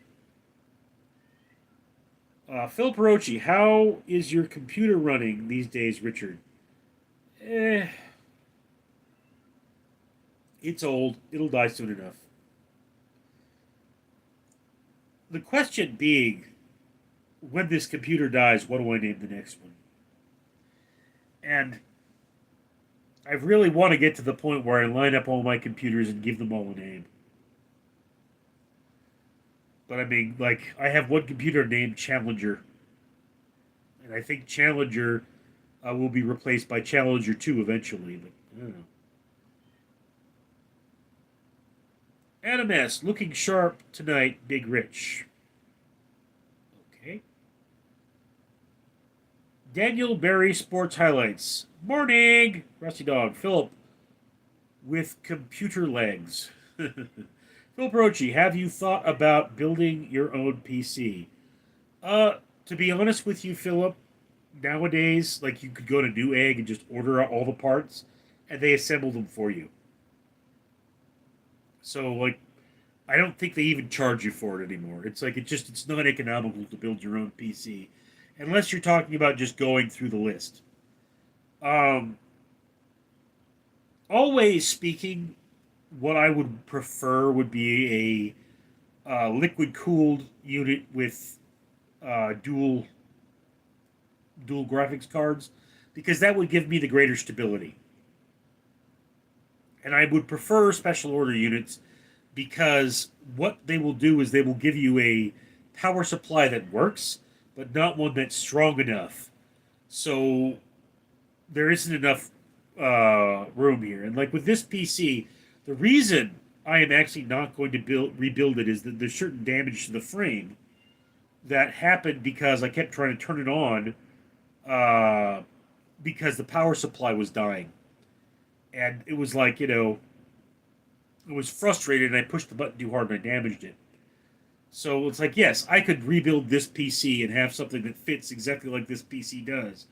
Phil Perochi, how is your computer running these days, Richard? Eh, it's old. It'll die soon enough. The question being, when this computer dies, what do I name the next one? And I really want to get to the point where I line up all my computers and give them all a name. But I mean, like, I have one computer named Challenger. And I think Challenger will be replaced by Challenger 2 eventually. But I don't know. Adam S. Looking sharp tonight, Big Rich. Okay. Daniel Barry Sports Highlights. Morning! Rusty Dog. Philip with computer legs. Phil Brochi, have you thought about building your own PC? To be honest with you, Philip, nowadays, like you could go to Newegg and just order all the parts, and they assemble them for you. So, like, I don't think they even charge you for it anymore. It's like it's not economical to build your own PC, unless you're talking about just going through the list. Um, Always speaking, what I would prefer would be a liquid cooled unit with dual graphics cards, because that would give me the greater stability. And I would prefer special order units because what they will do is they will give you a power supply that works, but not one that's strong enough. So there isn't enough room here. And like with this PC, the reason I am actually not going to rebuild it is that there's certain damage to the frame that happened because I kept trying to turn it on because the power supply was dying. And it was like, it was frustrated and I pushed the button too hard and I damaged it. So it's like, yes, I could rebuild this PC and have something that fits exactly like this PC does.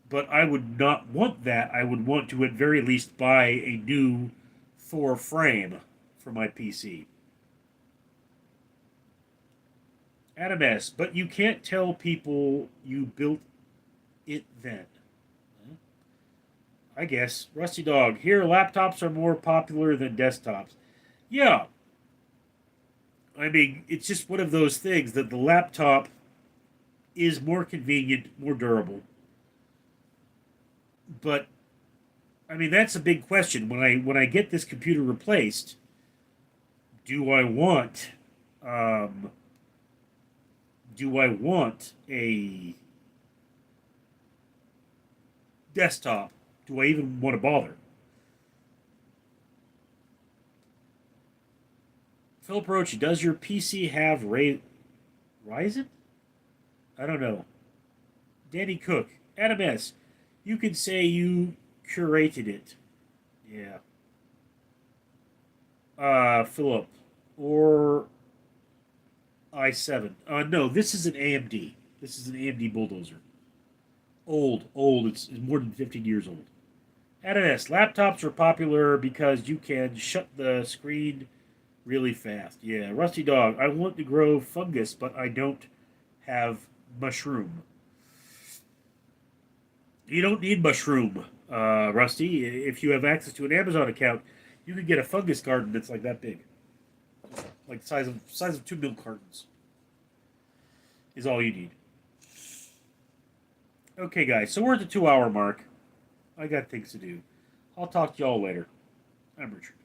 But I would not want that. I would want to, at very least, buy a new 4 frame for my PC. Adam S., but you can't tell people you built it then. I guess. Rusty Dog, here laptops are more popular than desktops. Yeah. I mean, it's just one of those things that the laptop is more convenient, more durable. But I mean, that's a big question. When I get this computer replaced, do I want um, do I want a desktop? Do I even want to bother? Philip Roach, does your PC have Ryzen? I don't know. Danny Cook, Adam S., you can say you curated it. Yeah. Philip. Or i7. No, this is an AMD. This is an AMD Bulldozer. Old. It's more than 15 years old. Adam S., laptops are popular because you can shut the screen really fast. Yeah, Rusty Dog, I want to grow fungus, but I don't have mushroom. You don't need mushroom, Rusty. If you have access to an Amazon account, you can get a fungus garden that's like that big, like the size of 2 milk cartons. Is all you need. Okay, guys. So we're at the 2-hour mark. I got things to do. I'll talk to y'all later. I'm Richard.